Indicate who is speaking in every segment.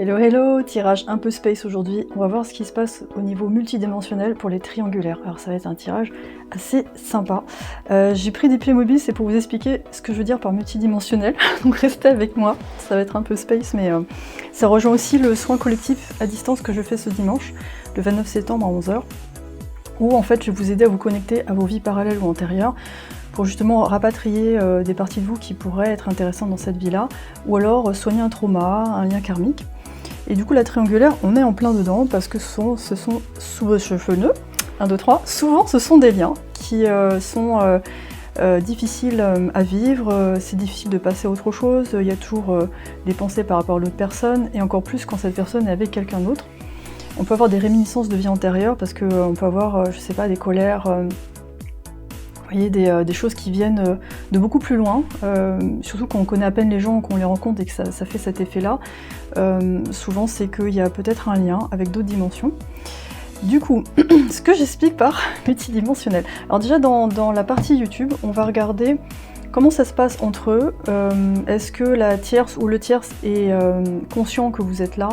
Speaker 1: Hello hello, tirage un peu space aujourd'hui. On va voir ce qui se passe au niveau multidimensionnel pour les triangulaires. Alors ça va être un tirage assez sympa. J'ai pris des Playmobil, c'est pour vous expliquer ce que je veux dire par multidimensionnel. Donc restez avec moi, ça va être un peu space, mais ça rejoint aussi le soin collectif à distance que je fais ce dimanche, le 29 septembre à 11 h, où en fait je vais vous aider à vous connecter à vos vies parallèles ou antérieures, pour justement rapatrier des parties de vous qui pourraient être intéressantes dans cette vie-là, ou alors soigner un trauma, un lien karmique. Et du coup la triangulaire, on est en plein dedans parce que ce sont sous vos cheveux, 1, 2, 3, souvent ce sont des liens qui sont difficiles à vivre, c'est difficile de passer à autre chose, il y a toujours des pensées par rapport à l'autre personne, et encore plus quand cette personne est avec quelqu'un d'autre. On peut avoir des réminiscences de vie antérieure parce qu'on peut avoir, je sais pas, des colères, vous voyez, des choses qui viennent de beaucoup plus loin, surtout quand on connaît à peine les gens, qu'on les rencontre et que ça fait cet effet-là. Souvent, c'est qu'il y a peut-être un lien avec d'autres dimensions. Du coup, ce que j'explique par multidimensionnel. Alors déjà, dans la partie YouTube, on va regarder comment ça se passe entre eux. Est-ce que la tierce ou le tierce est conscient que vous êtes là?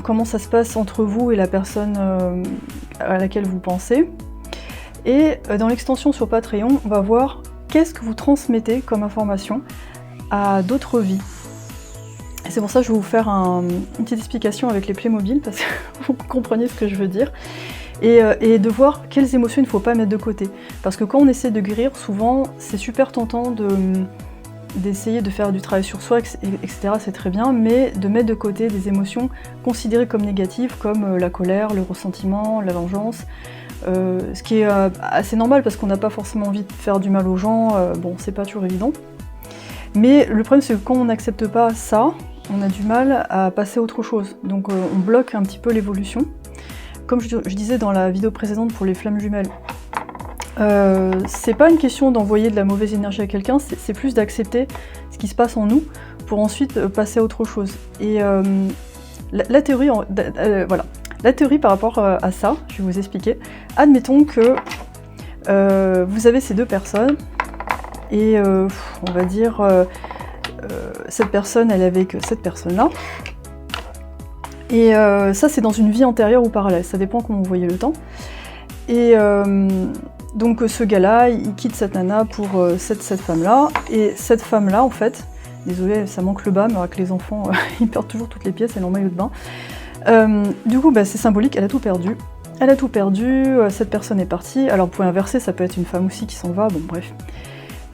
Speaker 1: Comment ça se passe entre vous et la personne à laquelle vous pensez? Et dans l'extension sur Patreon, on va voir qu'est-ce que vous transmettez comme information à d'autres vies. Et c'est pour ça que je vais vous faire une petite explication avec les Playmobil, parce que vous compreniez ce que je veux dire. Et de voir quelles émotions il ne faut pas mettre de côté. Parce que quand on essaie de guérir, souvent, c'est super tentant d'essayer de faire du travail sur soi, etc. C'est très bien, mais de mettre de côté des émotions considérées comme négatives, comme la colère, le ressentiment, la vengeance. Ce qui est assez normal parce qu'on n'a pas forcément envie de faire du mal aux gens, bon c'est pas toujours évident. Mais le problème c'est que quand on n'accepte pas ça, on a du mal à passer à autre chose. Donc on bloque un petit peu l'évolution. Comme je disais dans la vidéo précédente pour les flammes jumelles, c'est pas une question d'envoyer de la mauvaise énergie à quelqu'un, c'est plus d'accepter ce qui se passe en nous pour ensuite passer à autre chose. Et la théorie, voilà. La théorie par rapport à ça, je vais vous expliquer. Admettons que vous avez ces deux personnes et on va dire cette personne elle est avec cette personne-là. Et ça c'est dans une vie antérieure ou parallèle, ça dépend comment vous voyez le temps. Et donc ce gars-là, il quitte cette nana pour cette femme-là, et cette femme-là en fait, désolée ça manque le bas, mais avec les enfants ils perdent toujours toutes les pièces, elle est en maillot de bain. Du coup, c'est symbolique, elle a tout perdu. Elle a tout perdu, cette personne est partie. Alors, vous pouvez inverser, ça peut être une femme aussi qui s'en va, bon bref.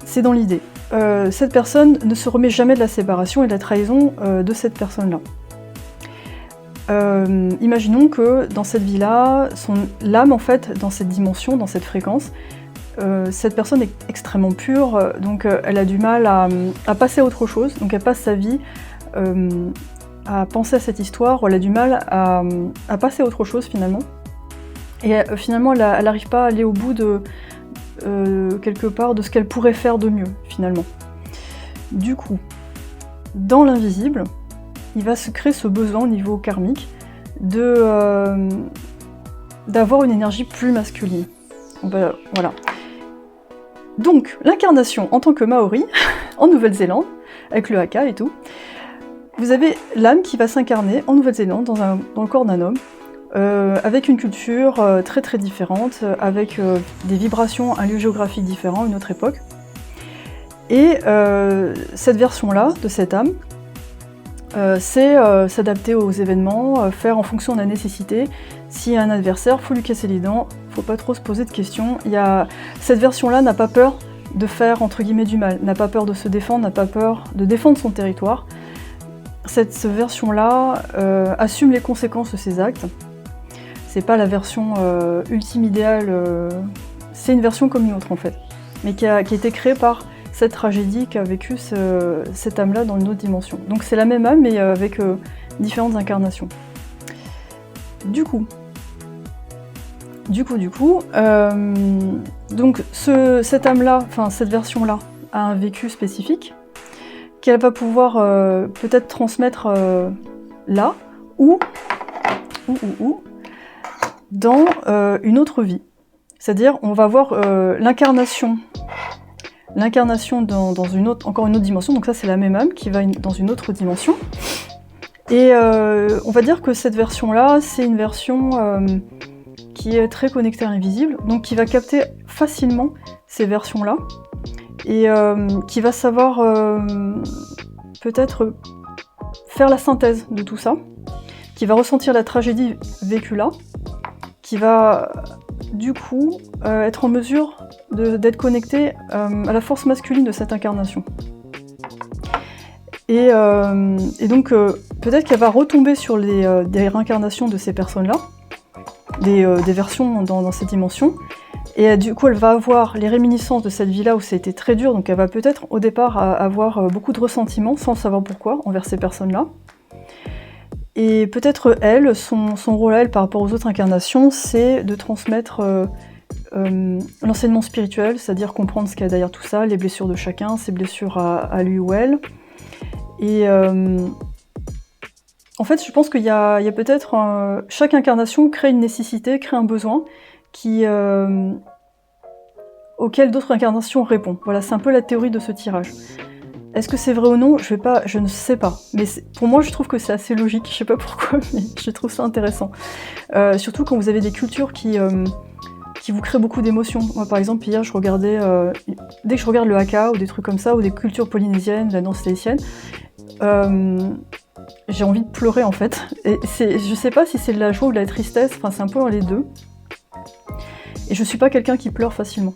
Speaker 1: C'est dans l'idée. Cette personne ne se remet jamais de la séparation et de la trahison de cette personne-là. Imaginons que dans cette vie-là, l'âme, en fait, dans cette dimension, dans cette fréquence, cette personne est extrêmement pure, donc elle a du mal à passer à autre chose, donc elle passe sa vie à penser à cette histoire, ou elle a du mal à passer à autre chose finalement. Et finalement, elle n'arrive pas à aller au bout de quelque part de ce qu'elle pourrait faire de mieux finalement. Du coup, dans l'invisible, il va se créer ce besoin au niveau karmique d'avoir une énergie plus masculine. Voilà. Donc, l'incarnation en tant que Maori, en Nouvelle-Zélande, avec le haka et tout, vous avez l'âme qui va s'incarner en Nouvelle-Zélande dans le corps d'un homme, avec une culture très très différente, avec des vibrations, un lieu géographique différent, une autre époque. Et cette version-là, de cette âme, c'est s'adapter aux événements, faire en fonction de la nécessité. S'il y a un adversaire, il faut lui casser les dents, faut pas trop se poser de questions. Cette version-là n'a pas peur de faire entre guillemets du mal, n'a pas peur de se défendre, n'a pas peur de défendre son territoire. Cette version-là assume les conséquences de ses actes. C'est pas la version ultime idéale, c'est une version comme une autre en fait, mais qui a été créée par cette tragédie qu'a vécue cette âme-là dans une autre dimension. Donc c'est la même âme, mais avec différentes incarnations. Du coup, donc cette âme-là, enfin cette version-là, a un vécu spécifique, qu'elle va pouvoir peut-être transmettre là, ou dans une autre vie. C'est-à-dire, on va voir l'incarnation dans encore une autre dimension, donc ça c'est la même âme qui va dans une autre dimension, Et on va dire que cette version-là, c'est une version qui est très connectée à l'invisible, donc qui va capter facilement ces versions-là, et qui va savoir peut-être faire la synthèse de tout ça, qui va ressentir la tragédie vécue là, qui va du coup être en mesure d'être connecté à la force masculine de cette incarnation. Et donc peut-être qu'elle va retomber sur des réincarnations de ces personnes-là, des versions dans cette dimension, et du coup elle va avoir les réminiscences de cette vie-là où ça a été très dur, donc elle va peut-être au départ avoir beaucoup de ressentiments, sans savoir pourquoi, envers ces personnes-là. Et peut-être elle, son rôle à elle par rapport aux autres incarnations, c'est de transmettre l'enseignement spirituel, c'est-à-dire comprendre ce qu'il y a derrière tout ça, les blessures de chacun, ses blessures à lui ou elle. Et en fait, je pense qu'il y a peut-être... chaque incarnation crée une nécessité, crée un besoin auquel d'autres incarnations répondent. Voilà, c'est un peu la théorie de ce tirage. Est-ce que c'est vrai ou non? Je ne sais pas. Mais pour moi, je trouve que c'est assez logique. Je sais pas pourquoi, mais je trouve ça intéressant. Surtout quand vous avez des cultures qui vous créent beaucoup d'émotions. Moi, par exemple, hier, je regardais... dès que je regarde le haka ou des trucs comme ça, ou des cultures polynésiennes, la danse tahitienne, j'ai envie de pleurer, en fait. Et je sais pas si c'est de la joie ou de la tristesse, enfin, c'est un peu dans les deux. Et je suis pas quelqu'un qui pleure facilement.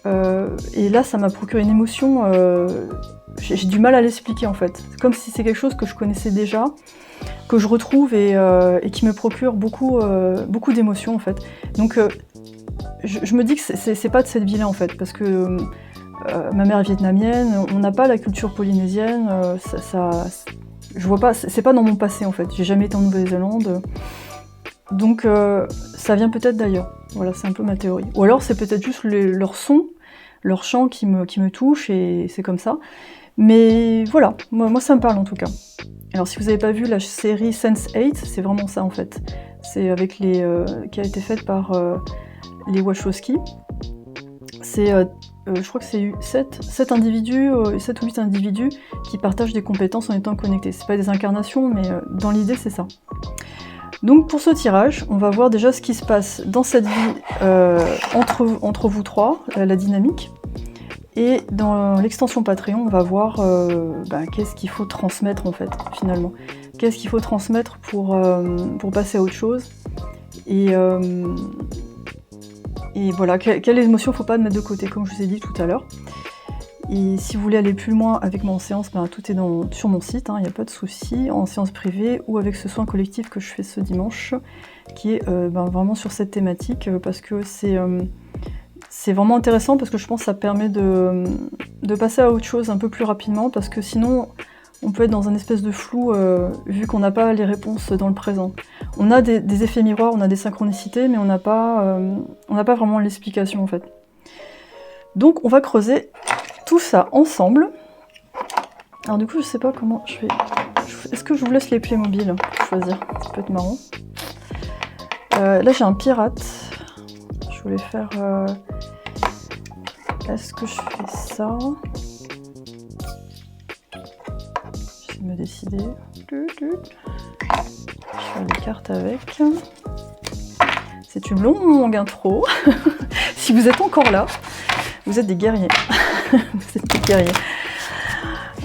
Speaker 1: Et là, ça m'a procuré une émotion... j'ai du mal à l'expliquer en fait. C'est comme si c'est quelque chose que je connaissais déjà, que je retrouve et qui me procure beaucoup d'émotions en fait. Donc je me dis que c'est pas de cette vie-là en fait, parce que ma mère est vietnamienne, on n'a pas la culture polynésienne, je vois pas, c'est pas dans mon passé en fait. J'ai jamais été en Nouvelle-Zélande, donc ça vient peut-être d'ailleurs. Voilà, c'est un peu ma théorie. Ou alors c'est peut-être juste leur son, leur chant qui me touche et c'est comme ça. Mais voilà, moi ça me parle en tout cas. Alors si vous n'avez pas vu la série Sense8, c'est vraiment ça en fait. C'est avec qui a été faite par les Wachowski. C'est, je crois que c'est 7 individus, 7 ou 8 individus qui partagent des compétences en étant connectés. C'est pas des incarnations, mais dans l'idée c'est ça. Donc pour ce tirage, on va voir déjà ce qui se passe dans cette vie entre vous trois, la dynamique. Et dans l'extension Patreon, on va voir qu'est-ce qu'il faut transmettre en fait, finalement. Qu'est-ce qu'il faut transmettre pour passer à autre chose. Et voilà, quelle émotion faut pas mettre de côté, comme je vous ai dit tout à l'heure. Et si vous voulez aller plus loin avec moi en séance, tout est sur mon site, il n'y a pas de souci, en séance privée ou avec ce soin collectif que je fais ce dimanche, qui est vraiment sur cette thématique, parce que c'est vraiment intéressant, parce que je pense que ça permet de passer à autre chose un peu plus rapidement, parce que sinon on peut être dans un espèce de flou vu qu'on n'a pas les réponses dans le présent. On a des effets miroirs, on a des synchronicités, mais on n'a pas vraiment l'explication en fait. Donc on va creuser tout ça ensemble. Alors du coup je sais pas comment je vais... Est-ce que je vous laisse les pieds mobiles pour choisir? Ça peut être marrant. Là j'ai un pirate. Je voulais faire... Est-ce que je fais ça? J'essaie de me décider. Je vais faire des cartes avec. C'est une longue intro. Si vous êtes encore là, vous êtes des guerriers. Vous êtes des guerriers.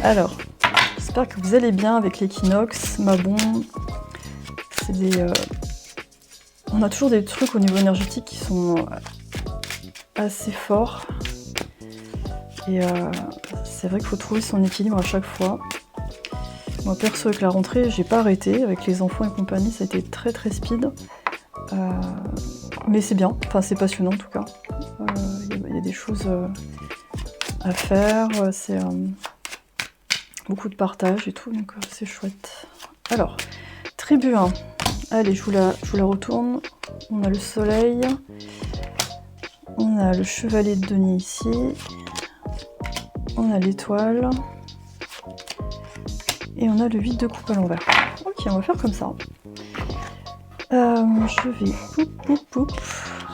Speaker 1: Alors, j'espère que vous allez bien avec l'équinoxe, Mabon. C'est des... On a toujours des trucs au niveau énergétique qui sont assez forts. Et c'est vrai qu'il faut trouver son équilibre à chaque fois. Moi perso avec la rentrée, j'ai pas arrêté. Avec les enfants et compagnie, ça a été très très speed. Mais c'est bien, enfin c'est passionnant en tout cas. Il y a des choses à faire, c'est beaucoup de partage et tout, donc c'est chouette. Alors, tribu 1. Allez, je vous la retourne. On a le soleil. On a le chevalier de denier ici. On a l'étoile. Et on a le 8 de coupe à l'envers. Ok, on va faire comme ça. Je vais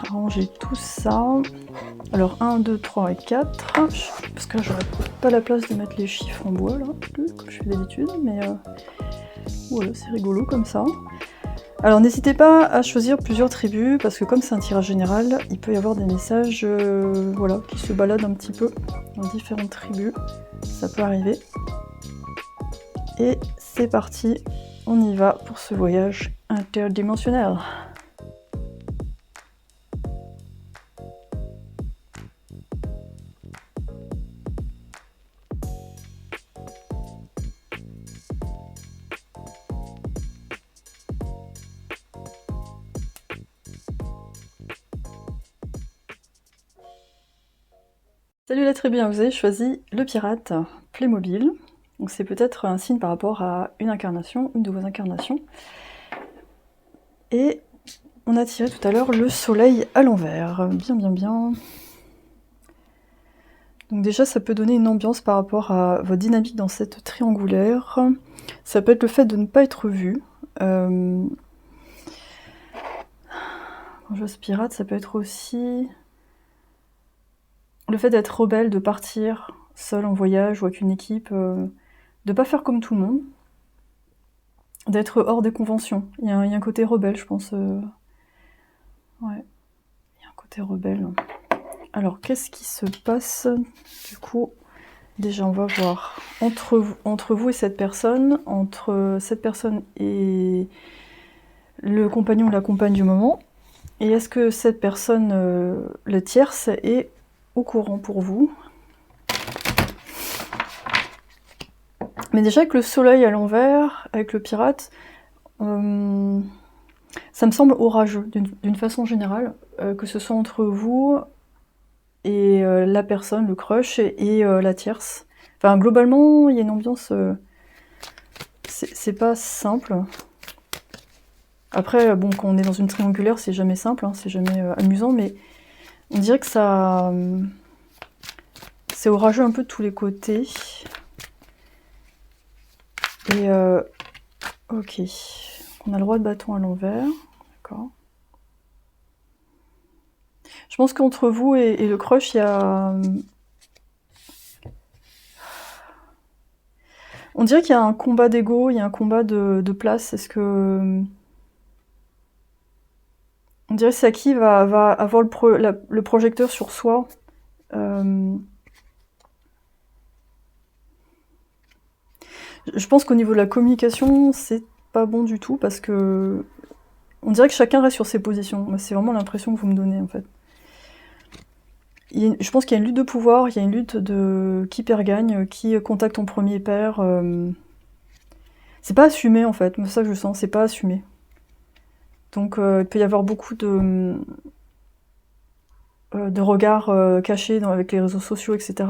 Speaker 1: arranger tout ça. Alors 1, 2, 3 et 4. Parce que là j'aurais pas la place de mettre les chiffres en bois là, comme je fais d'habitude, mais Voilà, c'est rigolo comme ça. Alors n'hésitez pas à choisir plusieurs tribus, parce que comme c'est un tirage général, il peut y avoir des messages voilà, qui se baladent un petit peu dans différentes tribus. Ça peut arriver. Et c'est parti, on y va pour ce voyage interdimensionnel. Salut la tribu, vous avez choisi le pirate Playmobil. Donc c'est peut-être un signe par rapport à une incarnation, une de vos incarnations. Et on a tiré tout à l'heure le soleil à l'envers. Bien, bien, bien. Donc déjà, ça peut donner une ambiance par rapport à votre dynamique dans cette triangulaire. Ça peut être le fait de ne pas être vu. Quand je vois ce pirate, ça peut être aussi le fait d'être rebelle, de partir seul en voyage ou avec une équipe, de pas faire comme tout le monde, d'être hors des conventions. Il y a un côté rebelle, je pense. Ouais, il y a un côté rebelle. Alors, qu'est-ce qui se passe du coup? Déjà, on va voir entre vous et cette personne, entre cette personne et le compagnon ou la compagne du moment. Et est-ce que cette personne, la tierce, est au courant pour vous? Mais déjà, avec le soleil à l'envers, avec le pirate, ça me semble orageux, d'une façon générale, que ce soit entre vous et la personne, le crush, et la tierce. Enfin, globalement, il y a une ambiance... c'est pas simple. Après, bon, quand on est dans une triangulaire, c'est jamais simple, hein, c'est jamais amusant, mais on dirait que ça... c'est orageux un peu de tous les côtés. Et ok. On a le roi de bâton à l'envers. D'accord. Je pense qu'entre vous et le crush, il y a... on dirait qu'il y a un combat d'ego, il y a un combat de place. Est-ce que... on dirait que Saki va avoir le projecteur sur soi. Je pense qu'au niveau de la communication, c'est pas bon du tout, parce que... on dirait que chacun reste sur ses positions. C'est vraiment l'impression que vous me donnez, en fait. Je pense qu'il y a une lutte de pouvoir, il y a une lutte de qui perd gagne, qui contacte en premier perd. C'est pas assumé, en fait, c'est ça que je sens, c'est pas assumé. Donc il peut y avoir beaucoup de regards cachés avec les réseaux sociaux, etc.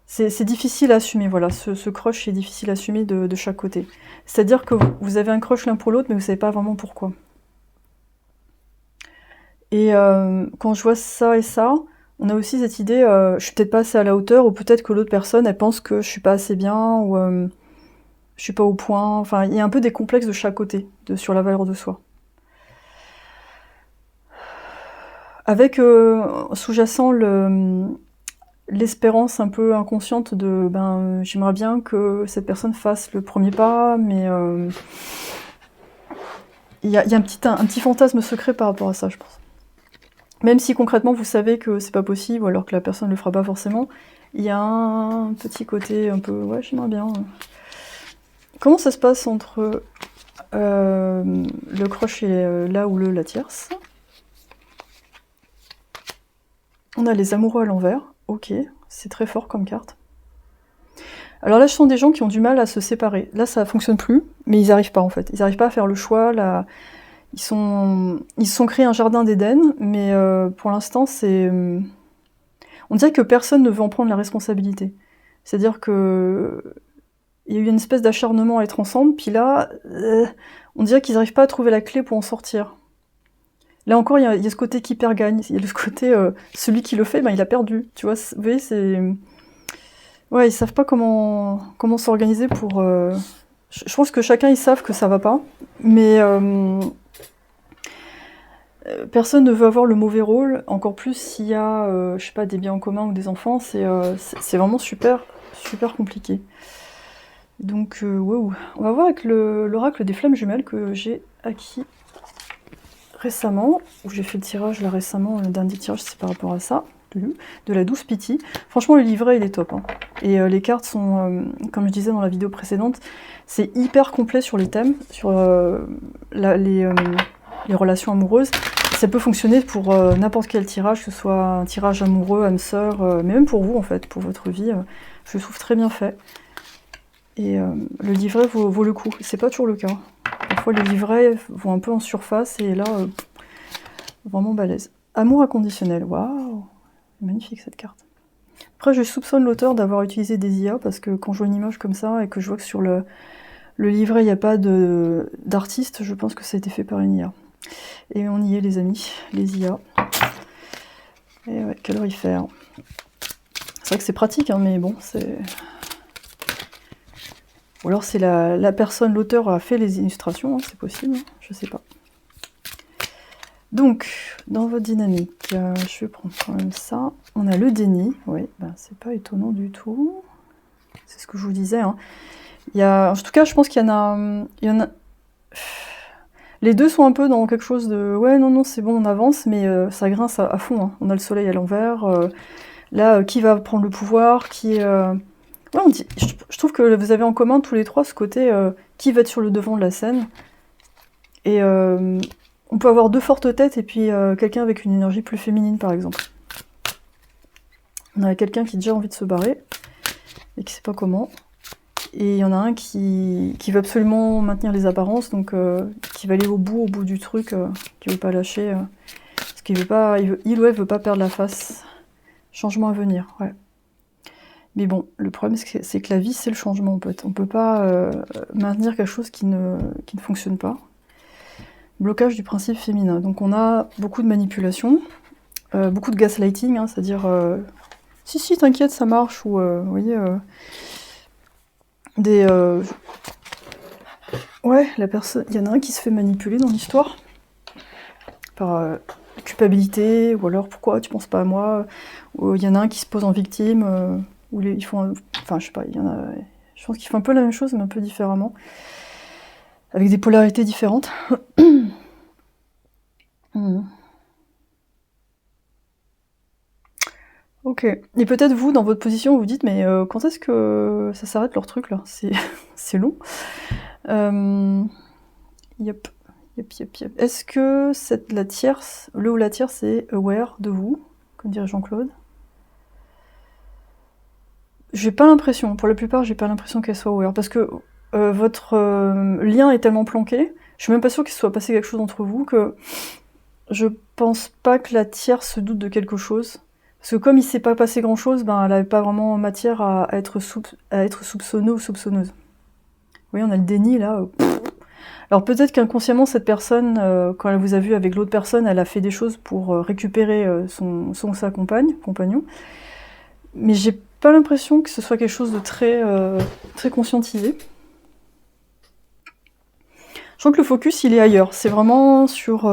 Speaker 1: C'est difficile à assumer, voilà, ce crush est difficile à assumer de chaque côté. C'est-à-dire que vous avez un crush l'un pour l'autre, mais vous savez pas vraiment pourquoi. Et quand je vois ça et ça, on a aussi cette idée, je suis peut-être pas assez à la hauteur, ou peut-être que l'autre personne, elle pense que je suis pas assez bien, ou je suis pas au point. Enfin, il y a un peu des complexes de chaque côté, sur la valeur de soi. Avec sous-jacent l'espérance un peu inconsciente de j'aimerais bien que cette personne fasse le premier pas, mais il y a un petit fantasme secret par rapport à ça, je pense. Même si concrètement vous savez que c'est pas possible, ou alors que la personne le fera pas forcément, il y a un petit côté un peu ouais, j'aimerais bien. Comment ça se passe entre le crush et là ou la tierce? On a les amoureux à l'envers, ok, c'est très fort comme carte. Alors là, ce sont des gens qui ont du mal à se séparer. Là, ça fonctionne plus, mais ils n'arrivent pas en fait. Ils n'arrivent pas à faire le choix. Là, ils se sont créés un jardin d'Éden, mais pour l'instant, c'est... on dirait que personne ne veut en prendre la responsabilité. C'est-à-dire que il y a eu une espèce d'acharnement à être ensemble, puis là, on dirait qu'ils n'arrivent pas à trouver la clé pour en sortir. Là encore, il y a ce côté qui perd gagne. Il y a le côté, celui qui le fait, il a perdu. Tu vois, vous voyez, c'est... ouais, ils savent pas comment s'organiser pour... je pense que chacun, ils savent que ça va pas, mais personne ne veut avoir le mauvais rôle, encore plus s'il y a, je sais pas, des biens en commun ou des enfants, c'est vraiment super, super compliqué. Donc, wow. On va voir avec l'oracle des flammes jumelles que j'ai acquis récemment, où j'ai fait le tirage là récemment, le dernier tirage c'est par rapport à ça, de la douce Pity. Franchement le livret il est top, hein. Et les cartes sont, comme je disais dans la vidéo précédente, c'est hyper complet sur les thèmes, sur les relations amoureuses. Ça peut fonctionner pour n'importe quel tirage, que ce soit un tirage amoureux, âme sœur, mais même pour vous en fait, pour votre vie, je le trouve très bien fait. Et le livret vaut le coup, c'est pas toujours le cas. Parfois les livrets vont un peu en surface et là, vraiment balèze. Amour inconditionnel, waouh, magnifique cette carte. Après je soupçonne l'auteur d'avoir utilisé des IA parce que quand je vois une image comme ça et que je vois que sur le livret il n'y a pas d'artiste, je pense que ça a été fait par une IA. Et on y est les amis, les IA. Et ouais, calorifère. C'est vrai que c'est pratique, hein, mais bon, c'est... Ou alors c'est la personne, l'auteur a fait les illustrations, hein, c'est possible, hein, je sais pas. Donc, dans votre dynamique, je vais prendre quand même ça. On a le déni, oui, ben, c'est pas étonnant du tout. C'est ce que je vous disais. Hein. En tout cas, je pense qu'il y en a... Les deux sont un peu dans quelque chose de... Ouais, non, c'est bon, on avance, mais ça grince à fond. Hein. On a le soleil à l'envers. Là, qui va prendre le pouvoir, qui... Ouais, je trouve que vous avez en commun tous les trois ce côté qui va être sur le devant de la scène. Et on peut avoir deux fortes têtes et puis quelqu'un avec une énergie plus féminine par exemple. On a quelqu'un qui a déjà envie de se barrer et qui sait pas comment. Et il y en a un qui veut absolument maintenir les apparences, donc qui va aller au bout du truc, qui veut pas lâcher. Parce qu'il veut pas, il ou elle veut pas perdre la face. Changement à venir, ouais. Mais bon, le problème, c'est que la vie, c'est le changement, en fait. On peut pas maintenir quelque chose qui ne fonctionne pas. Blocage du principe féminin. Donc on a beaucoup de manipulation, beaucoup de gaslighting, hein, c'est-à-dire si, t'inquiète, ça marche, ou vous voyez, ouais, la personne, il y en a un qui se fait manipuler dans l'histoire par culpabilité, ou alors pourquoi tu penses pas à moi, ou il y en a un qui se pose en victime, ou ils font, enfin je sais pas, il y en a, je pense qu'ils font un peu la même chose mais un peu différemment, avec des polarités différentes. Ok. Et peut-être vous, dans votre position, vous vous dites, mais quand est-ce que ça s'arrête leur truc là? C'est long. Yep. Est-ce que la tierce, le ou la tierce est aware de vous, comme dirait Jean-Claude? J'ai pas l'impression, pour la plupart, j'ai pas l'impression qu'elle soit aware, parce que votre lien est tellement planqué, je suis même pas sûre qu'il se soit passé quelque chose entre vous, que je pense pas que la tierce se doute de quelque chose. Parce que comme il s'est pas passé grand chose, ben elle avait pas vraiment matière à être soupçonneux ou soupçonneuse. Vous voyez, on a le déni là. Alors peut-être qu'inconsciemment, cette personne, quand elle vous a vu avec l'autre personne, elle a fait des choses pour récupérer son ou sa compagnon. Mais j'ai pas l'impression que ce soit quelque chose de très conscientisé. Je crois que le focus, il est ailleurs. C'est vraiment sur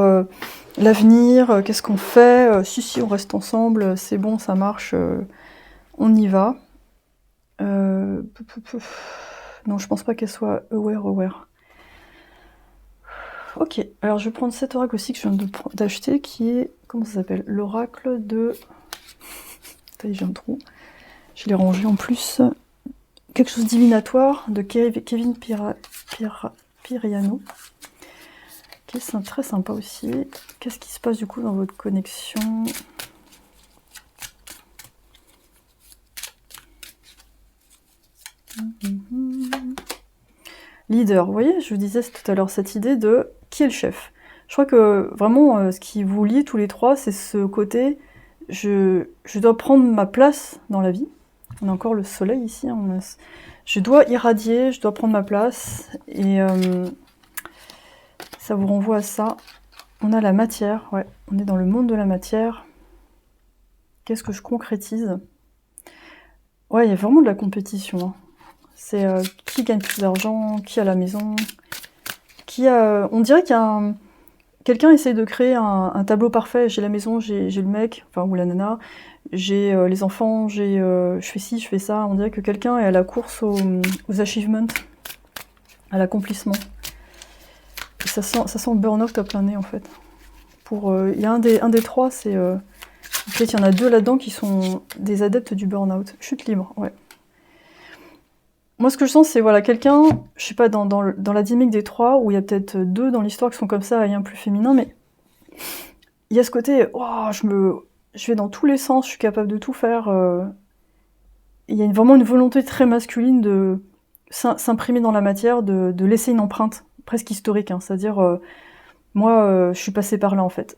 Speaker 1: l'avenir, qu'est-ce qu'on fait, si, on reste ensemble, c'est bon, ça marche, on y va. Non, je pense pas qu'elle soit aware. Ok, alors je vais prendre cet oracle aussi que je viens d'acheter, qui est, comment ça s'appelle? L'oracle de... Attendez, j'ai un trou. Je l'ai rangé en plus. Quelque chose divinatoire de Kevin Piriano. Qui est très sympa aussi. Qu'est-ce qui se passe du coup dans votre connexion? Leader, vous voyez, je vous disais tout à l'heure cette idée de qui est le chef. Je crois que vraiment ce qui vous lie tous les trois, c'est ce côté je dois prendre ma place dans la vie. On a encore le soleil ici. Hein, je dois irradier, je dois prendre ma place. Et ça vous renvoie à ça. On a la matière, ouais. On est dans le monde de la matière. Qu'est-ce que je concrétise? Ouais, il y a vraiment de la compétition. Hein. C'est qui gagne plus d'argent, qui a la maison, qui a... On dirait qu'il y a quelqu'un essaye de créer un tableau parfait. J'ai la maison, j'ai le mec, enfin ou la nana, j'ai les enfants, je fais ci, je fais ça. On dirait que quelqu'un est à la course aux achievements, à l'accomplissement. Ça sent le burn-out à plein nez en fait. Il y a un des trois, c'est... en fait, il y en a deux là-dedans qui sont des adeptes du burn-out. Chute libre, ouais. Moi, ce que je sens, c'est voilà, quelqu'un, je sais pas, dans la dynamique des trois, où il y a peut-être deux dans l'histoire qui sont comme ça, et un plus féminin, mais il y a ce côté, oh, je vais dans tous les sens, je suis capable de tout faire. Il y a vraiment une volonté très masculine de s'imprimer dans la matière, de laisser une empreinte, presque historique, hein, c'est-à-dire, moi, je suis passée par là en fait,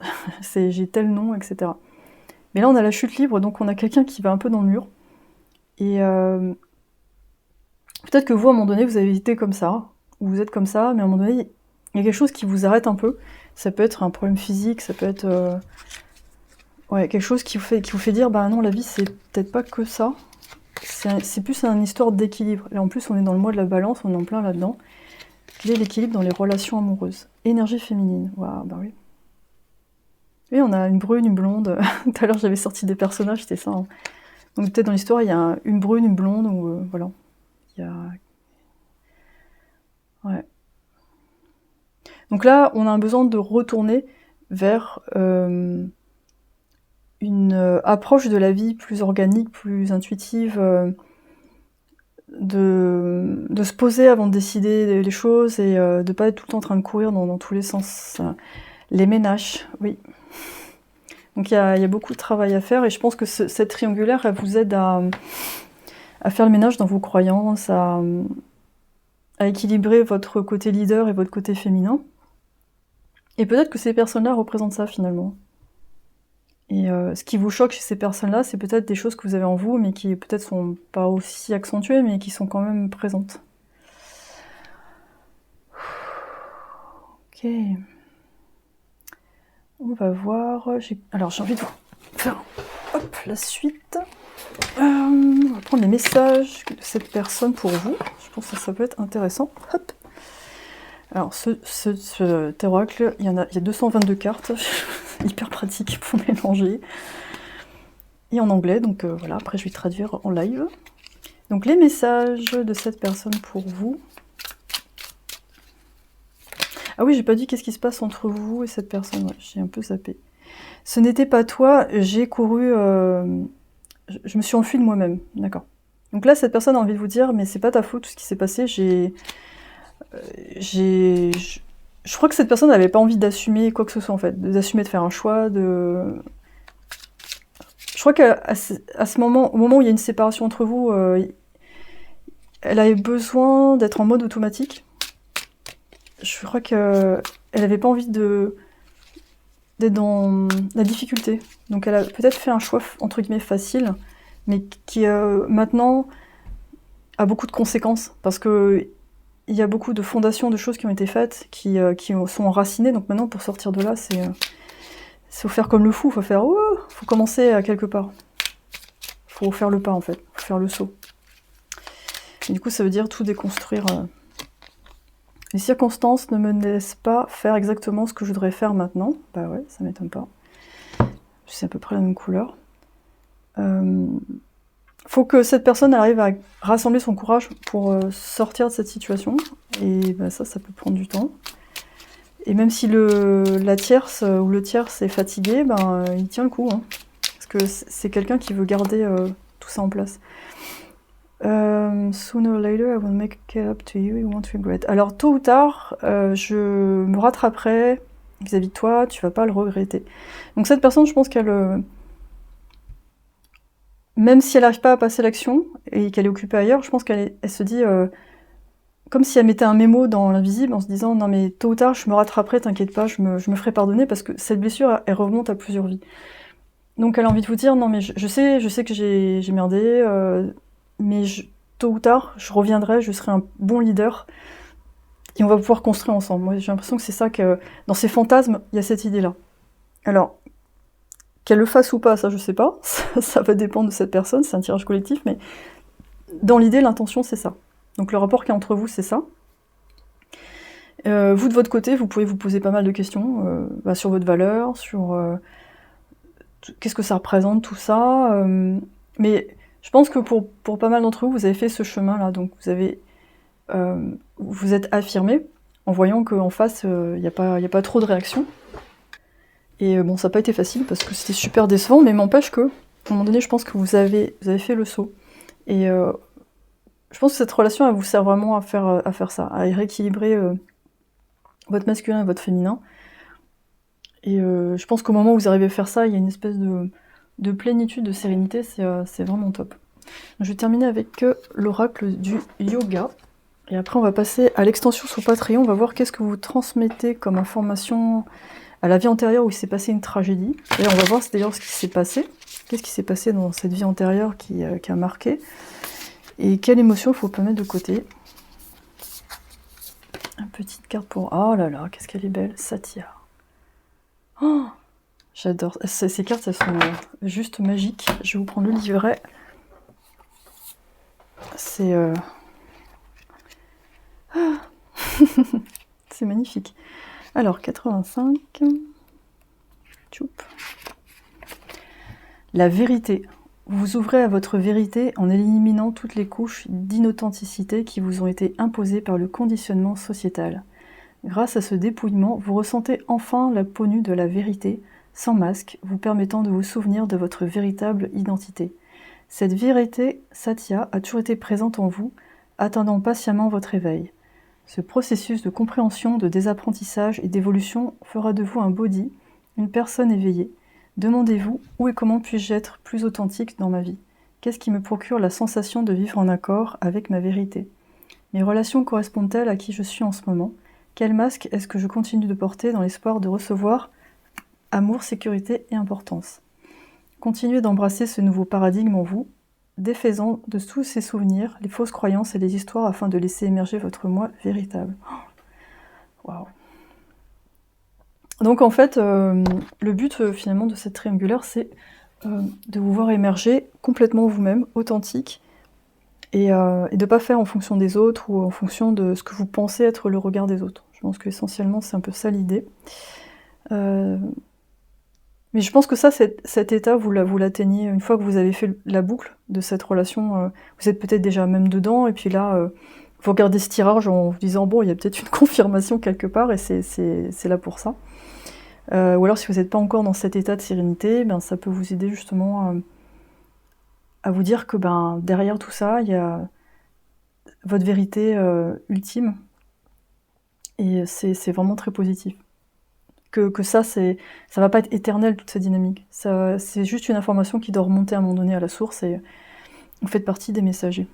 Speaker 1: j'ai tel nom, etc. Mais là, on a la chute libre, donc on a quelqu'un qui va un peu dans le mur, et peut-être que vous, à un moment donné, vous avez été comme ça, ou vous êtes comme ça, mais à un moment donné, il y a quelque chose qui vous arrête un peu. Ça peut être un problème physique, ça peut être ouais, quelque chose qui vous fait dire, bah non, la vie, c'est peut-être pas que ça. C'est plus une histoire d'équilibre. Et en plus, on est dans le mois de la balance, on est en plein là-dedans. Quel est l'équilibre dans les relations amoureuses? Énergie féminine. Waouh, bah oui. Et on a une brune, une blonde. Tout à l'heure, j'avais sorti des personnages, c'était ça. Hein. Donc peut-être dans l'histoire, il y a une brune, une blonde, ou voilà. Il y a... Ouais. Donc là, on a un besoin de retourner vers une approche de la vie plus organique, plus intuitive, de se poser avant de décider les choses et de pas être tout le temps en train de courir dans tous les sens. Les ménages, oui. Donc il y a beaucoup de travail à faire et je pense que cette triangulaire, elle vous aide à faire le ménage dans vos croyances, à équilibrer votre côté leader et votre côté féminin. Et peut-être que ces personnes-là représentent ça finalement. Et ce qui vous choque chez ces personnes-là, c'est peut-être des choses que vous avez en vous, mais qui peut-être sont pas aussi accentuées, mais qui sont quand même présentes. Ok. On va voir... Alors j'ai envie de faire la suite. On va prendre les messages de cette personne pour vous. Je pense que ça peut être intéressant. Hop. Alors cet oracle, il y a 222 cartes. Hyper pratique pour mélanger. Et en anglais, donc voilà, après je vais traduire en live. Donc les messages de cette personne pour vous. Ah oui, j'ai pas dit qu'est-ce qui se passe entre vous et cette personne, ouais, j'ai un peu zappé. Ce n'était pas toi, j'ai couru... je me suis enfuie de moi-même, d'accord. Donc là, cette personne a envie de vous dire, mais c'est pas ta faute tout ce qui s'est passé, je crois que cette personne n'avait pas envie d'assumer quoi que ce soit en fait, d'assumer de faire un choix, Je crois qu'à ce moment, au moment où il y a une séparation entre vous, elle avait besoin d'être en mode automatique. Je crois qu'elle n'avait pas envie d'être dans la difficulté. Donc elle a peut-être fait un choix entre guillemets facile, mais qui maintenant a beaucoup de conséquences, parce que il y a beaucoup de fondations de choses qui ont été faites, qui sont enracinées, donc maintenant pour sortir de là, c'est faut faire comme le fou, faut commencer à quelque part. Faut faire le pas en fait, faut faire le saut. Et du coup ça veut dire tout déconstruire. Les circonstances ne me laissent pas faire exactement ce que je voudrais faire maintenant. Bah ouais, ça m'étonne pas. C'est à peu près la même couleur. Faut que cette personne arrive à rassembler son courage pour sortir de cette situation. Et bah ça peut prendre du temps. Et même si la tierce ou le tierce est fatigué, ben, il tient le coup. Hein. Parce que c'est quelqu'un qui veut garder tout ça en place. Sooner or later, I will make it up to you, you won't regret. Alors, tôt ou tard, je me rattraperai vis-à-vis de toi, tu vas pas le regretter. Donc cette personne, je pense qu'elle... même si elle n'arrive pas à passer l'action, et qu'elle est occupée ailleurs, je pense qu'elle se dit... comme si elle mettait un mémo dans l'invisible, en se disant « Non mais tôt ou tard, je me rattraperai, t'inquiète pas, je me ferai pardonner, parce que cette blessure, elle remonte à plusieurs vies. » Donc elle a envie de vous dire « Non mais je sais que j'ai merdé, mais tôt ou tard, je reviendrai, je serai un bon leader, et on va pouvoir construire ensemble. » Moi, j'ai l'impression que c'est ça que... Dans ces fantasmes, il y a cette idée-là. Alors, qu'elle le fasse ou pas, ça je sais pas, ça va dépendre de cette personne, c'est un tirage collectif, mais dans l'idée, l'intention, c'est ça. Donc le rapport qu'il y a entre vous, c'est ça. Vous, de votre côté, vous pouvez vous poser pas mal de questions sur votre valeur, sur qu'est-ce que ça représente, tout ça. Mais je pense que pour pas mal d'entre vous, vous avez fait ce chemin-là, donc vous êtes affirmé en voyant qu'en face, il n'y a pas trop de réaction. Et bon, ça n'a pas été facile parce que c'était super décevant, mais m'empêche que, à un moment donné, je pense que vous avez fait le saut. Et je pense que cette relation, elle vous sert vraiment à faire ça, à rééquilibrer votre masculin et votre féminin. Et je pense qu'au moment où vous arrivez à faire ça, il y a une espèce de plénitude, de sérénité, c'est vraiment top. Donc, je vais terminer avec l'oracle du yoga. Et après, on va passer à l'extension sur Patreon. On va voir qu'est-ce que vous transmettez comme information à la vie antérieure où il s'est passé une tragédie. Et on va voir d'ailleurs ce qui s'est passé. Qu'est-ce qui s'est passé dans cette vie antérieure qui a marqué. Et quelle émotion il faut pas mettre de côté. Une petite carte pour... Oh là là, qu'est-ce qu'elle est belle, Satya. Oh, j'adore. Ces cartes, elles sont juste magiques. Je vais vous prendre le livret. C'est... c'est magnifique. Alors, 85. Tchoup. La vérité. Vous vous ouvrez à votre vérité en éliminant toutes les couches d'inauthenticité qui vous ont été imposées par le conditionnement sociétal. Grâce à ce dépouillement, vous ressentez enfin la peau nue de la vérité, sans masque, vous permettant de vous souvenir de votre véritable identité. Cette vérité, Satya, a toujours été présente en vous, attendant patiemment votre éveil. Ce processus de compréhension, de désapprentissage et d'évolution fera de vous un body, une personne éveillée. Demandez-vous, où et comment puis-je être plus authentique dans ma vie? Qu'est-ce qui me procure la sensation de vivre en accord avec ma vérité? Mes relations correspondent-elles à qui je suis en ce moment? Quel masque est-ce que je continue de porter dans l'espoir de recevoir amour, sécurité et importance? Continuez d'embrasser ce nouveau paradigme en vous, défaisant de tous ces souvenirs, les fausses croyances et les histoires afin de laisser émerger votre moi véritable. Waouh! Donc en fait, le but finalement de cette triangulaire, c'est de vous voir émerger complètement vous-même, authentique, et de ne pas faire en fonction des autres ou en fonction de ce que vous pensez être le regard des autres. Je pense qu'essentiellement, c'est un peu ça l'idée. Mais je pense que ça, cet état, vous l'atteignez une fois que vous avez fait la boucle de cette relation. Vous êtes peut-être déjà même dedans, et puis là, vous regardez ce tirage en vous disant, bon, il y a peut-être une confirmation quelque part, et c'est là pour ça. Ou alors, si vous n'êtes pas encore dans cet état de sérénité, ben, ça peut vous aider justement à vous dire que derrière tout ça, il y a votre vérité ultime, et c'est vraiment très positif. Que ça va pas être éternel, toute cette dynamique. C'est juste une information qui doit remonter à un moment donné à la source, et vous faites partie des messagers.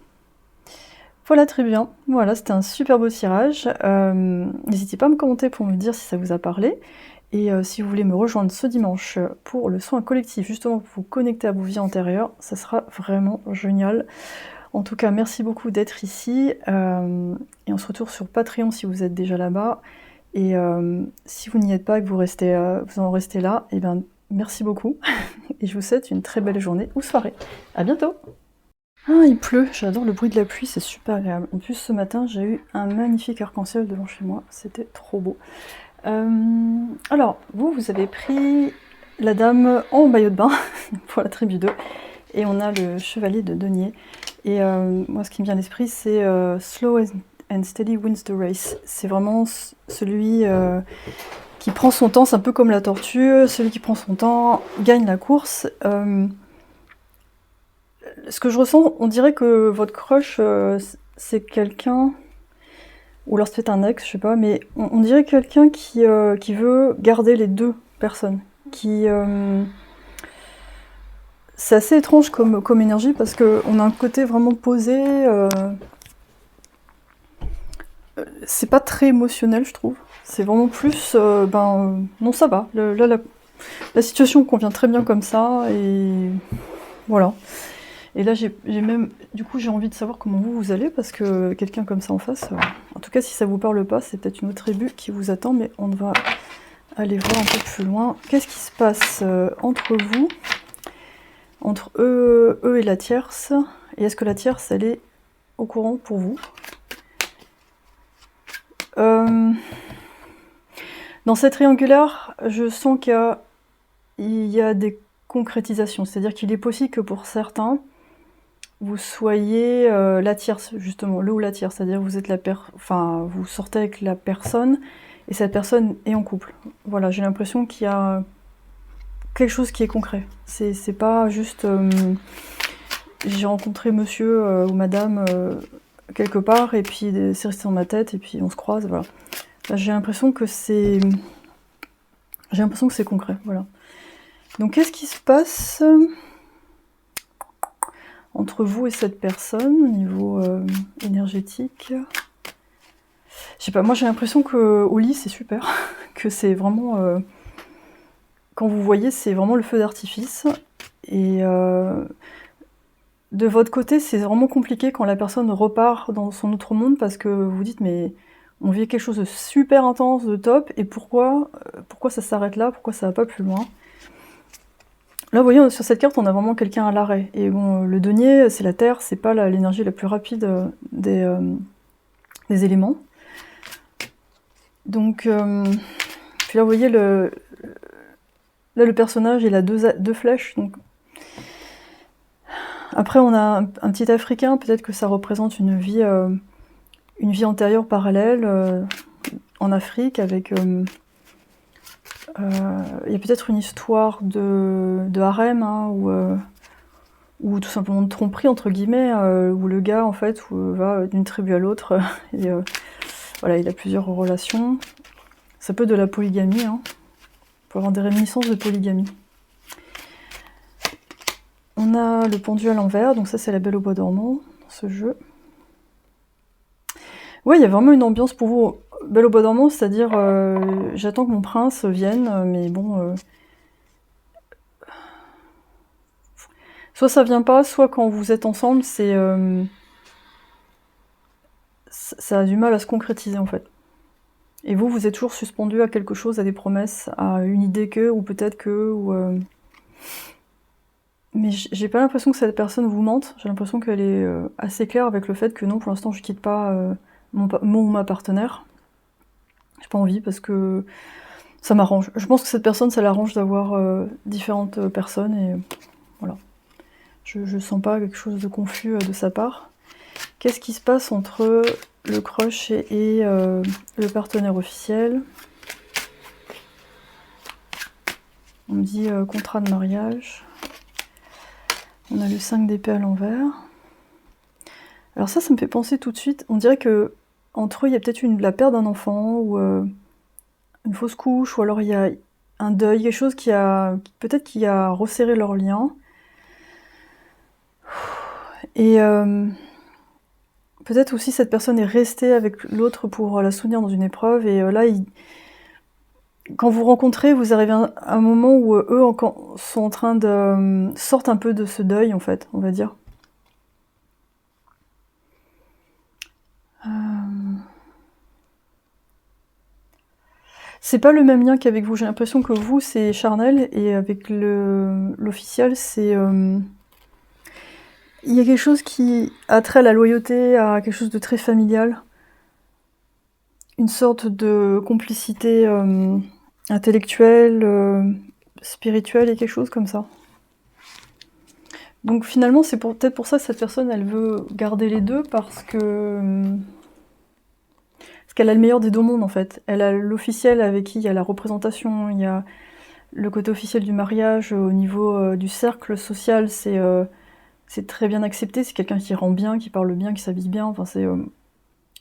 Speaker 1: Voilà, très bien. Voilà, c'était un super beau tirage. N'hésitez pas à me commenter pour me dire si ça vous a parlé. Et si vous voulez me rejoindre ce dimanche pour le soin collectif, justement pour vous connecter à vos vies antérieures, ça sera vraiment génial. En tout cas, merci beaucoup d'être ici. Et on se retrouve sur Patreon si vous êtes déjà là-bas. Et si vous n'y êtes pas et que vous en restez là, et bien merci beaucoup. Et je vous souhaite une très belle journée ou soirée. À bientôt! Ah, il pleut, j'adore le bruit de la pluie, c'est super agréable. En plus, ce matin, j'ai eu un magnifique arc-en-ciel devant chez moi, c'était trop beau. Alors, vous avez pris la dame en maillot de bain pour la tribu 2, et on a le chevalier de denier. Et moi, ce qui me vient à l'esprit, c'est Slow and Steady Wins the Race. C'est vraiment celui qui prend son temps, c'est un peu comme la tortue, celui qui prend son temps gagne la course. Ce que je ressens, on dirait que votre crush, c'est quelqu'un... Ou alors c'est peut-être un ex, je sais pas, mais on dirait quelqu'un qui veut garder les deux personnes. C'est assez étrange comme énergie parce qu'on a un côté vraiment posé. C'est pas très émotionnel, je trouve. C'est vraiment plus, non, ça va. Là, la situation convient très bien comme ça, et voilà. Et là, du coup, j'ai envie de savoir comment vous allez, parce que quelqu'un comme ça en face, en tout cas, si ça vous parle pas, c'est peut-être une autre tribu qui vous attend, mais on va aller voir un peu plus loin. Qu'est-ce qui se passe entre vous, entre eux et la tierce? Et est-ce que la tierce, elle est au courant pour vous? Dans cette triangulaire, je sens qu'il y a des concrétisations. C'est-à-dire qu'il est possible que pour certains, vous soyez la tierce, justement, le ou la tierce. C'est-à-dire vous êtes vous sortez avec la personne et cette personne est en couple. Voilà, j'ai l'impression qu'il y a quelque chose qui est concret. C'est pas juste j'ai rencontré monsieur ou madame quelque part et puis c'est resté dans ma tête et puis on se croise, voilà. Là, j'ai l'impression que c'est concret, voilà. Donc qu'est-ce qui se passe entre vous et cette personne au niveau énergétique? Je sais pas, moi j'ai l'impression que au lit c'est super, que c'est vraiment quand vous voyez, c'est vraiment le feu d'artifice. Et de votre côté, c'est vraiment compliqué quand la personne repart dans son autre monde parce que vous dites mais on vit quelque chose de super intense, de top, et pourquoi ça s'arrête là, pourquoi ça va pas plus loin? Là, vous voyez, sur cette carte, on a vraiment quelqu'un à l'arrêt. Et bon, le denier, c'est la terre, c'est pas l'énergie la plus rapide des éléments. Donc, puis là, vous voyez, là, le personnage, il a deux flèches. Donc... Après, on a un petit Africain, peut-être que ça représente une vie antérieure parallèle en Afrique, avec... il y a peut-être une histoire de harem, hein, ou tout simplement de tromperie, entre guillemets, où le gars, en fait, va d'une tribu à l'autre, et voilà, il a plusieurs relations. Ça peut être de la polygamie, hein. On peut avoir des réminiscences de polygamie. On a le pendu à l'envers, donc ça c'est la Belle au bois dormant, dans ce jeu. Ouais, il y a vraiment une ambiance pour vous. Belle au bois dormant, c'est-à-dire j'attends que mon prince vienne, mais bon... soit ça vient pas, soit quand vous êtes ensemble, ça a du mal à se concrétiser en fait. Et vous êtes toujours suspendu à quelque chose, à des promesses, à une idée que, ou peut-être que, ou... Mais j'ai pas l'impression que cette personne vous mente, j'ai l'impression qu'elle est assez claire avec le fait que non, pour l'instant je quitte pas mon ou ma partenaire. J'ai pas envie parce que ça m'arrange. Je pense que cette personne, ça l'arrange d'avoir différentes personnes et voilà. Je sens pas quelque chose de confus de sa part. Qu'est-ce qui se passe entre le crush et le partenaire officiel? On me dit contrat de mariage. On a le 5 d'épée à l'envers. Alors ça me fait penser tout de suite, on dirait que entre eux, il y a peut-être la perte d'un enfant, ou une fausse couche, ou alors il y a un deuil, quelque chose qui a resserré leur lien. Et peut-être aussi cette personne est restée avec l'autre pour la soutenir dans une épreuve, et là, quand vous rencontrez, vous arrivez à un moment où eux sont en train de... sortent un peu de ce deuil, en fait, on va dire. C'est pas le même lien qu'avec vous, j'ai l'impression que vous, c'est charnel, et avec l'officiel, c'est... Il y a quelque chose qui a trait à la loyauté, à quelque chose de très familial. Une sorte de complicité intellectuelle, spirituelle, et quelque chose comme ça. Donc finalement, c'est peut-être pour ça que cette personne, elle veut garder les deux, parce qu'elle a le meilleur des deux mondes, en fait. Elle a l'officiel avec qui il y a la représentation, il y a le côté officiel du mariage, au niveau du cercle social, c'est très bien accepté, c'est quelqu'un qui rend bien, qui parle bien, qui s'habille bien, enfin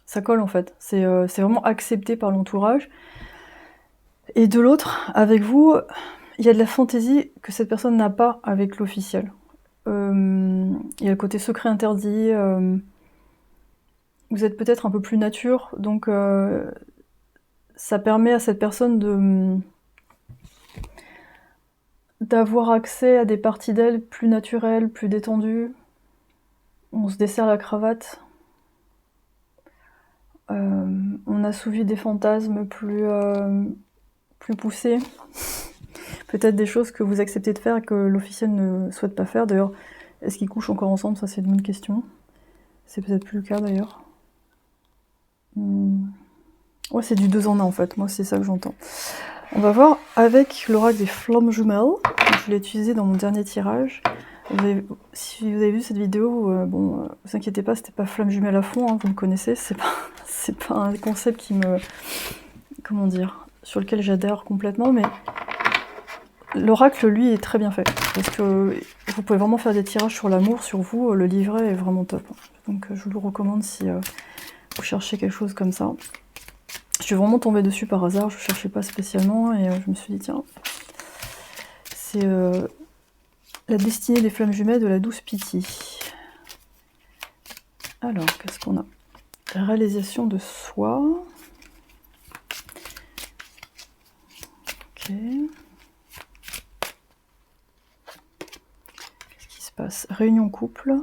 Speaker 1: ça colle en fait, c'est vraiment accepté par l'entourage. Et de l'autre, avec vous, il y a de la fantaisie que cette personne n'a pas avec l'officiel. Il y a le côté secret interdit, vous êtes peut-être un peu plus nature, donc ça permet à cette personne d'avoir accès à des parties d'elle plus naturelles, plus détendues. On se desserre la cravate. On assouvit des fantasmes plus poussés. Peut-être des choses que vous acceptez de faire et que l'officiel ne souhaite pas faire. D'ailleurs, est-ce qu'ils couchent encore ensemble? Ça, c'est une bonne question. C'est peut-être plus le cas, d'ailleurs. Ouais, c'est du 2 en 1 en fait, moi c'est ça que j'entends. On va voir avec l'oracle des flammes jumelles. Je l'ai utilisé dans mon dernier tirage. Si vous avez vu cette vidéo, bon, vous inquiétez pas, c'était pas flamme jumelle à fond, hein, vous me connaissez, c'est pas un concept qui me... Comment dire, sur lequel j'adhère complètement, mais l'oracle, lui, est très bien fait. Parce que vous pouvez vraiment faire des tirages sur l'amour, sur vous, le livret est vraiment top. Donc je vous le recommande si vous cherchez quelque chose comme ça. Je suis vraiment tombée dessus par hasard, je cherchais pas spécialement, et je me suis dit, tiens, c'est la destinée des flammes jumelles de la douce Pity. Alors, qu'est-ce qu'on a? Réalisation de soi. Ok. Qu'est-ce qui se passe? Réunion couple.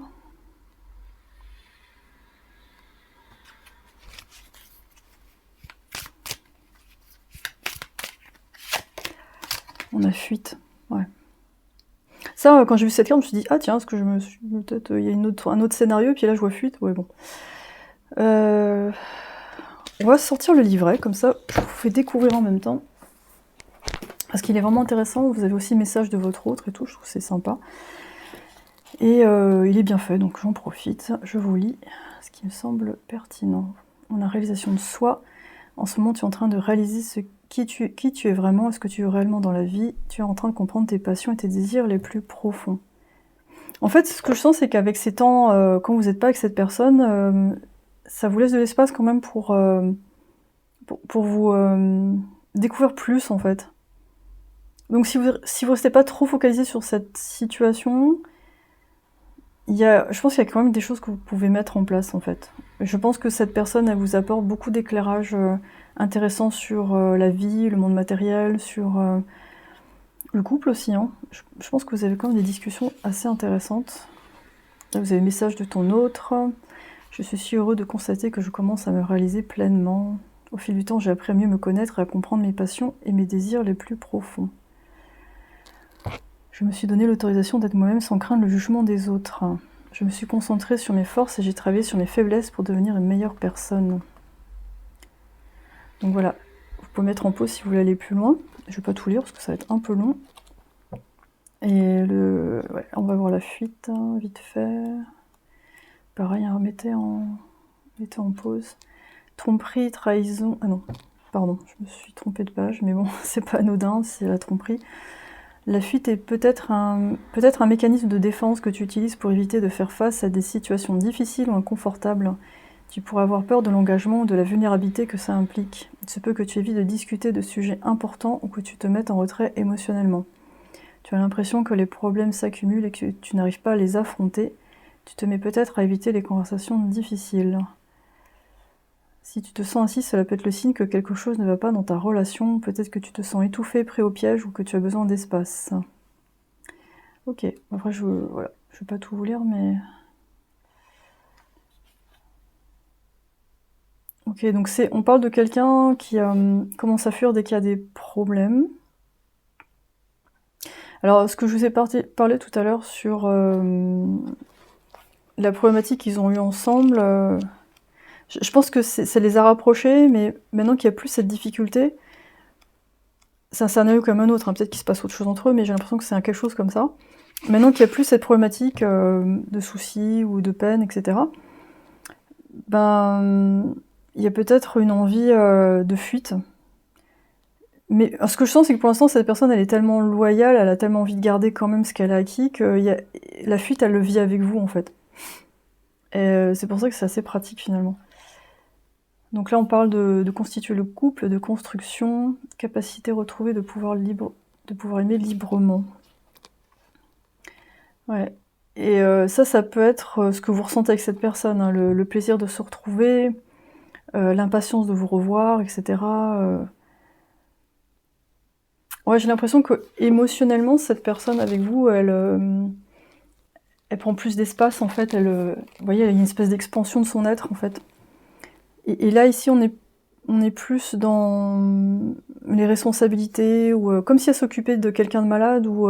Speaker 1: On a fuite, ouais. Ça, quand j'ai vu cette carte, je me suis dit, ah tiens, est-ce que je me suis... Peut-être, il y a un autre scénario, puis là je vois fuite, ouais bon. On va sortir le livret, comme ça, je vous fais découvrir en même temps. Parce qu'il est vraiment intéressant, vous avez aussi message de votre autre et tout, je trouve que c'est sympa. Et il est bien fait, donc j'en profite, je vous lis ce qui me semble pertinent. On a réalisation de soi. En ce moment, tu es en train de réaliser qui tu es vraiment, est-ce que tu es réellement dans la vie. Tu es en train de comprendre tes passions et tes désirs les plus profonds. En fait, ce que je sens, c'est qu'avec ces temps, quand vous n'êtes pas avec cette personne, ça vous laisse de l'espace quand même pour vous découvrir plus, en fait. Donc si vous restez pas trop focalisé sur cette situation, je pense qu'il y a quand même des choses que vous pouvez mettre en place, en fait. Je pense que cette personne, elle vous apporte beaucoup d'éclairage intéressant sur la vie, le monde matériel, sur le couple aussi. Hein. Je pense que vous avez quand même des discussions assez intéressantes. Là, vous avez le message de ton autre. Je suis si heureux de constater que je commence à me réaliser pleinement. Au fil du temps, j'ai appris à mieux me connaître et à comprendre mes passions et mes désirs les plus profonds. Je me suis donné l'autorisation d'être moi-même sans craindre le jugement des autres. Je me suis concentrée sur mes forces et j'ai travaillé sur mes faiblesses pour devenir une meilleure personne. Donc voilà, vous pouvez mettre en pause si vous voulez aller plus loin. Je vais pas tout lire parce que ça va être un peu long. Et ouais, on va voir la fuite, hein, vite fait. Pareil, hein, mettez en pause. Tromperie, trahison... Ah non, pardon, je me suis trompée de page, mais bon, c'est pas anodin, c'est la tromperie. La fuite est peut-être un mécanisme de défense que tu utilises pour éviter de faire face à des situations difficiles ou inconfortables. Tu pourrais avoir peur de l'engagement ou de la vulnérabilité que ça implique. Il se peut que tu évites de discuter de sujets importants ou que tu te mettes en retrait émotionnellement. Tu as l'impression que les problèmes s'accumulent et que tu n'arrives pas à les affronter. Tu te mets peut-être à éviter les conversations difficiles. Si tu te sens ainsi, cela peut être le signe que quelque chose ne va pas dans ta relation. Peut-être que tu te sens étouffé, pris au piège ou que tu as besoin d'espace. Ok, après je vais pas tout vous lire, mais... Ok, donc on parle de quelqu'un qui commence à fuir dès qu'il y a des problèmes. Alors, ce que je vous ai parlé tout à l'heure sur la problématique qu'ils ont eue ensemble... Je pense que ça les a rapprochés, mais maintenant qu'il n'y a plus cette difficulté, c'est un scénario comme un autre, hein, peut-être qu'il se passe autre chose entre eux, mais j'ai l'impression que c'est quelque chose comme ça. Maintenant qu'il n'y a plus cette problématique de soucis ou de peine, etc., ben, il y a peut-être une envie de fuite. Mais ce que je sens, c'est que pour l'instant, cette personne, elle est tellement loyale, elle a tellement envie de garder quand même ce qu'elle a acquis, que la fuite, elle le vit avec vous, en fait. Et c'est pour ça que c'est assez pratique, finalement. Donc là, on parle de constituer le couple, de construction, capacité retrouvée de pouvoir aimer librement. Ouais. Et ça peut être ce que vous ressentez avec cette personne, hein, le plaisir de se retrouver, l'impatience de vous revoir, etc. Ouais, j'ai l'impression que émotionnellement, cette personne avec vous, elle prend plus d'espace, en fait. Vous voyez, il y a une espèce d'expansion de son être, en fait. Et là, ici, on est plus dans les responsabilités, ou comme si elle s'occupait de quelqu'un de malade, ou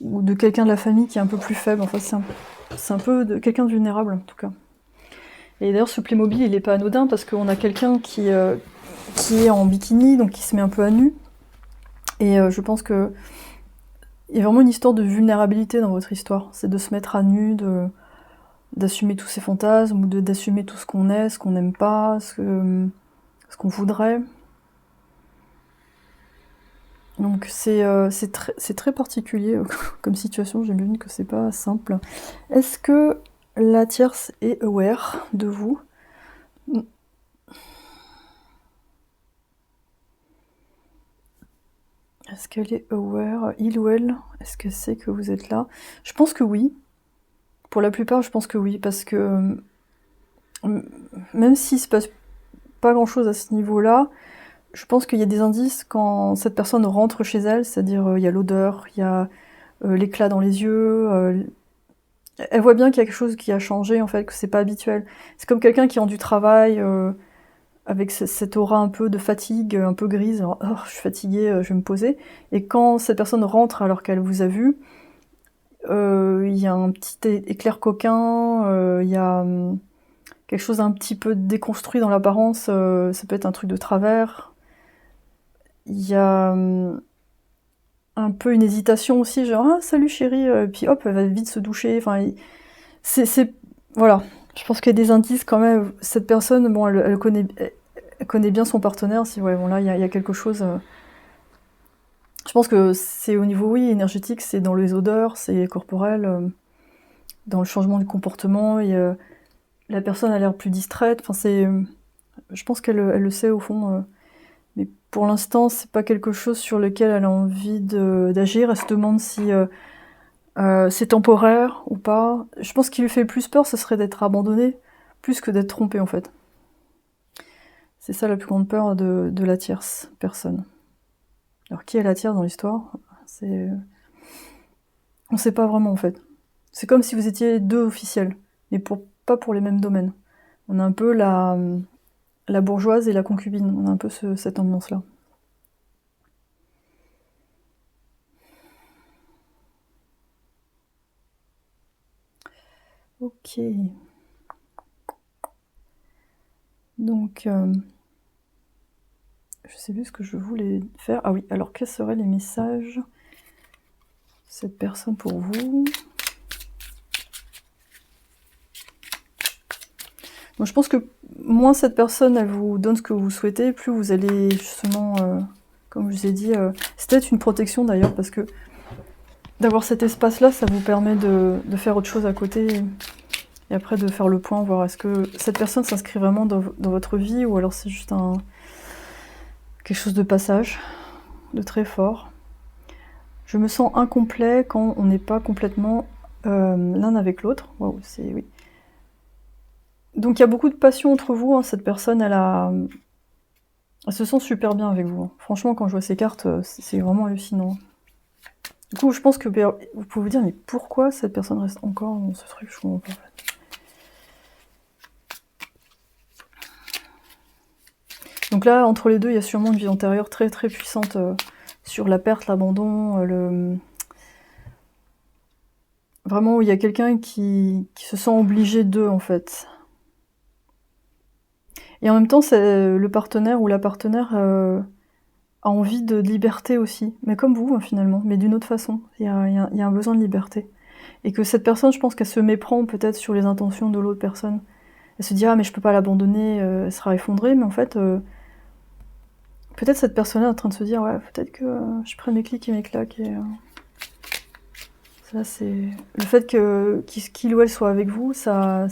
Speaker 1: de quelqu'un de la famille qui est un peu plus faible. Enfin, c'est un peu de quelqu'un de vulnérable, en tout cas. Et d'ailleurs, ce Playmobil, il est pas anodin, parce qu'on a quelqu'un qui qui est en bikini, donc qui se met un peu à nu. Et je pense que il y a vraiment une histoire de vulnérabilité dans votre histoire. C'est de se mettre à nu, d'assumer tous ses fantasmes, ou d'assumer tout ce qu'on est, ce qu'on n'aime pas, ce qu'on voudrait. Donc c'est très particulier comme situation, j'imagine que c'est pas simple. Est-ce que la tierce est aware de vous? Est-ce qu'elle est aware? Il ou elle? Est-ce que c'est que vous êtes là? Je pense que oui. Pour la plupart, je pense que oui, parce que même s'il se passe pas grand-chose à ce niveau-là, je pense qu'il y a des indices quand cette personne rentre chez elle, c'est-à-dire il y a l'odeur, il y a l'éclat dans les yeux, elle voit bien qu'il y a quelque chose qui a changé en fait, que c'est pas habituel. C'est comme quelqu'un qui rend du travail avec cette aura un peu de fatigue, un peu grise, genre, oh, je suis fatiguée, je vais me poser. Et quand cette personne rentre alors qu'elle vous a vu, il y a un petit éclair coquin, il y a quelque chose un petit peu déconstruit dans l'apparence, ça peut être un truc de travers. Il y a un peu une hésitation aussi, genre ah salut chérie, puis hop, elle va vite se doucher. Enfin, voilà. Je pense qu'il y a des indices quand même. Cette personne, bon, elle connaît bien son partenaire. Si ouais, bon là, il y a quelque chose. Je pense que c'est au niveau oui énergétique, c'est dans les odeurs, c'est corporel, dans le changement du comportement. Et la personne a l'air plus distraite. Enfin, je pense qu'elle le sait au fond. Mais pour l'instant, c'est pas quelque chose sur lequel elle a envie d'agir. Elle se demande si c'est temporaire ou pas. Je pense qu'il lui fait le plus peur, ce serait d'être abandonné, plus que d'être trompé en fait. C'est ça la plus grande peur de la tierce personne. Alors qui est la tierce dans l'histoire? On sait pas vraiment en fait. C'est comme si vous étiez deux officiels, mais pas pour les mêmes domaines. On a un peu la bourgeoise et la concubine, on a un peu cette ambiance-là. Ok. Donc, je sais plus ce que je voulais faire. Ah oui, alors quels seraient les messages de cette personne pour vous? Donc, je pense que moins cette personne, elle vous donne ce que vous souhaitez, plus vous allez justement, comme je vous ai dit, c'est peut-être une protection d'ailleurs, parce que d'avoir cet espace-là, ça vous permet de faire autre chose à côté, et après de faire le point, voir est-ce que cette personne s'inscrit vraiment dans votre vie, ou alors c'est juste quelque chose de passage, de très fort. Je me sens incomplet quand on n'est pas complètement l'un avec l'autre. Waouh, c'est oui. Donc il y a beaucoup de passion entre vous, hein. Cette personne, elle se sent super bien avec vous. Franchement, quand je vois ces cartes, c'est vraiment hallucinant. Du coup, je pense que vous pouvez vous dire, mais pourquoi cette personne reste encore dans ce truc? Je comprends pas. Donc là, entre les deux, il y a sûrement une vie antérieure très très puissante sur la perte, l'abandon, vraiment où il y a quelqu'un qui se sent obligé d'eux en fait. Et en même temps, c'est le partenaire ou la partenaire a envie de liberté aussi, mais comme vous finalement, mais d'une autre façon. Il y a un besoin de liberté. Et que cette personne, je pense qu'elle se méprend peut-être sur les intentions de l'autre personne. Elle se dit ah mais je peux pas l'abandonner, elle sera effondrée, mais en fait peut-être cette personne est en train de se dire ouais peut-être que je prends mes clics et mes claques et ça c'est le fait qu'il ou elle soit avec vous, ça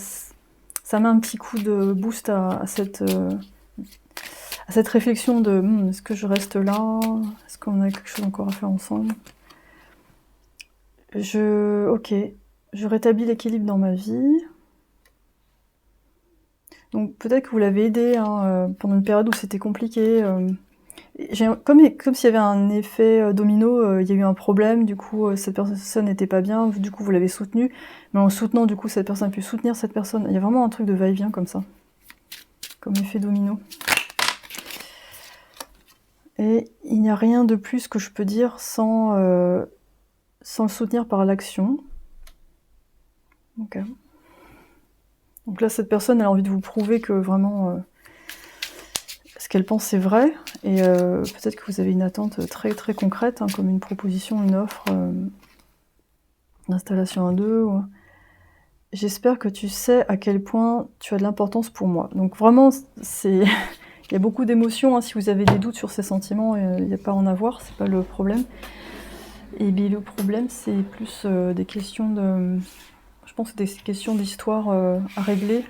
Speaker 1: met un petit coup de boost à cette réflexion de est-ce que je reste là, est-ce qu'on a quelque chose encore à faire ensemble. Ok, je rétablis l'équilibre dans ma vie. Donc peut-être que vous l'avez aidé pendant une période où c'était compliqué. Comme s'il y avait un effet domino, il y a eu un problème, du coup cette personne n'était pas bien, du coup vous l'avez soutenue, mais en soutenant du coup cette personne a pu soutenir cette personne. Il y a vraiment un truc de va-et-vient comme ça, comme effet domino. Et il n'y a rien de plus que je peux dire sans le soutenir par l'action. Okay. Donc là, cette personne elle a envie de vous prouver que vraiment ce qu'elle pense c'est vrai, et peut-être que vous avez une attente très très concrète, hein, comme une proposition, une offre, d'installation à deux. J'espère que tu sais à quel point tu as de l'importance pour moi. Donc vraiment, c'est il y a beaucoup d'émotions, hein, si vous avez des doutes sur ces sentiments, il n'y a pas à en avoir, c'est pas le problème. Et bien le problème, c'est plus des questions de... Je pense que des questions d'histoire à régler,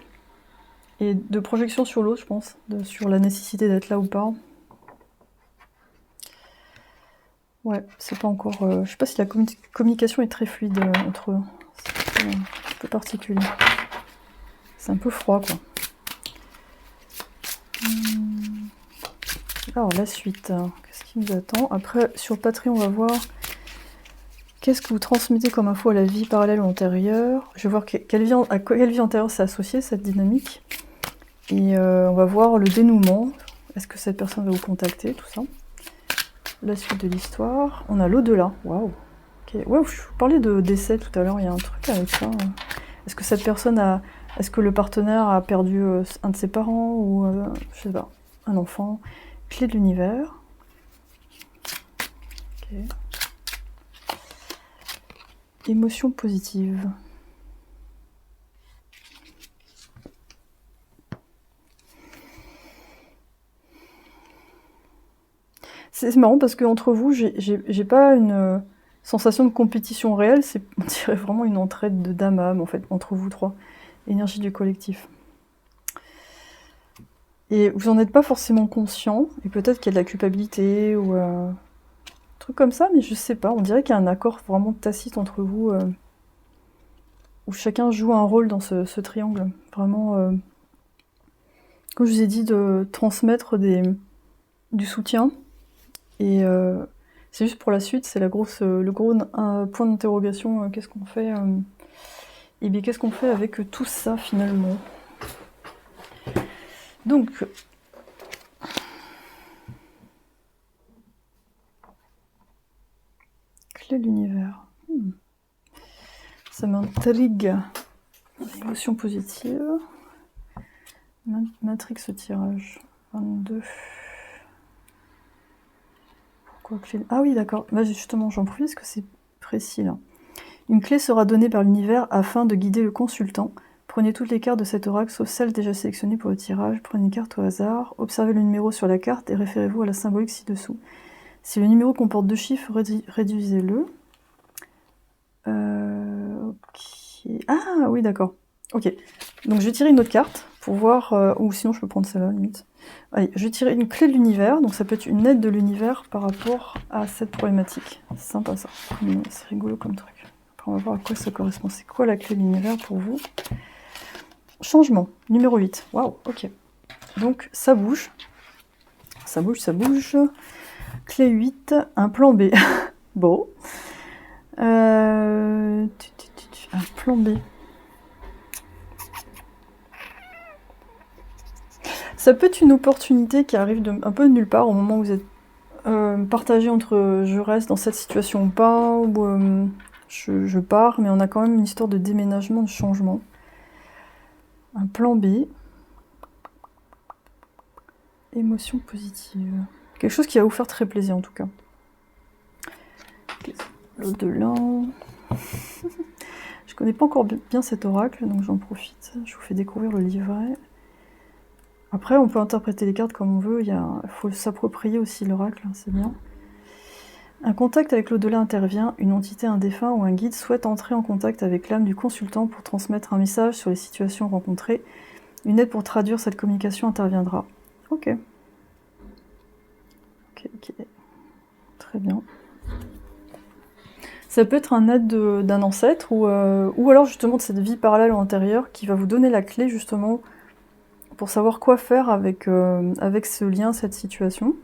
Speaker 1: et de projection sur l'autre, je pense, sur la nécessité d'être là ou pas. Ouais, c'est pas encore... je sais pas si la communication est très fluide entre eux. C'est un peu particulier. C'est un peu froid, quoi. Alors, la suite, qu'est-ce qui nous attend? Après, sur Patreon, on va voir qu'est-ce que vous transmettez comme info à la vie parallèle ou antérieure. Je vais voir à quelle vie antérieure c'est associé, cette dynamique. Et on va voir le dénouement. Est-ce que cette personne va vous contacter, tout ça. La suite de l'histoire. On a l'au-delà. Waouh. Okay. Ouais, je vous parlais de décès tout à l'heure, il y a un truc avec ça. Est-ce que cette personne a... Est-ce que le partenaire a perdu un de ses parents, ou je sais pas, un enfant? Clé de l'univers. Okay. Émotion positive. C'est marrant parce que entre vous, j'ai pas une sensation de compétition réelle, on dirait vraiment une entraide de d'âme à âme en fait, entre vous trois. Énergie du collectif. Et vous en êtes pas forcément conscient, et peut-être qu'il y a de la culpabilité ou un truc comme ça, mais je sais pas, on dirait qu'il y a un accord vraiment tacite entre vous, où chacun joue un rôle dans ce triangle. Vraiment, comme je vous ai dit, de transmettre du soutien. Et c'est juste pour la suite, c'est le gros point d'interrogation, qu'est-ce qu'on fait et bien qu'est-ce qu'on fait avec tout ça finalement? Donc, clé de l'univers. Ça m'intrigue. Émotion positive. M'intrigue ce tirage. 22. Pourquoi clé? Ah oui, d'accord. Bah, justement, j'en profite parce que c'est précis là. Une clé sera donnée par l'univers afin de guider le consultant. Prenez toutes les cartes de cet oracle, sauf celles déjà sélectionnées pour le tirage. Prenez une carte au hasard, observez le numéro sur la carte et référez-vous à la symbolique ci-dessous. Si le numéro comporte 2 chiffres, réduisez-le. Ok. Ah oui, d'accord. Ok. Donc je vais tirer une autre carte pour voir... ou sinon je peux prendre celle-là, limite. Allez, je vais tirer une clé de l'univers. Donc ça peut être une aide de l'univers par rapport à cette problématique. C'est sympa ça. C'est rigolo comme truc. Après on va voir à quoi ça correspond. C'est quoi la clé de l'univers pour vous? Changement, numéro 8. Waouh, ok. Donc ça bouge. Ça bouge, ça bouge. Clé 8, un plan B. Bon. Un plan B. Ça peut être une opportunité qui arrive un peu de nulle part au moment où vous êtes partagé entre je reste dans cette situation ou pas, ou je pars, mais on a quand même une histoire de déménagement, de changement. Un plan B. Émotion positive. Quelque chose qui va vous faire très plaisir en tout cas. L'au-delà. Je connais pas encore bien cet oracle, donc j'en profite. Je vous fais découvrir le livret. Après, on peut interpréter les cartes comme on veut. Il faut s'approprier aussi l'oracle, c'est bien. Un contact avec l'au-delà intervient. Une entité, un défunt ou un guide souhaite entrer en contact avec l'âme du consultant pour transmettre un message sur les situations rencontrées. Une aide pour traduire cette communication interviendra. Ok. Ok. Très bien. Ça peut être un aide d'un ancêtre, ou alors justement de cette vie parallèle ou antérieure qui va vous donner la clé justement pour savoir quoi faire avec ce lien, cette situation.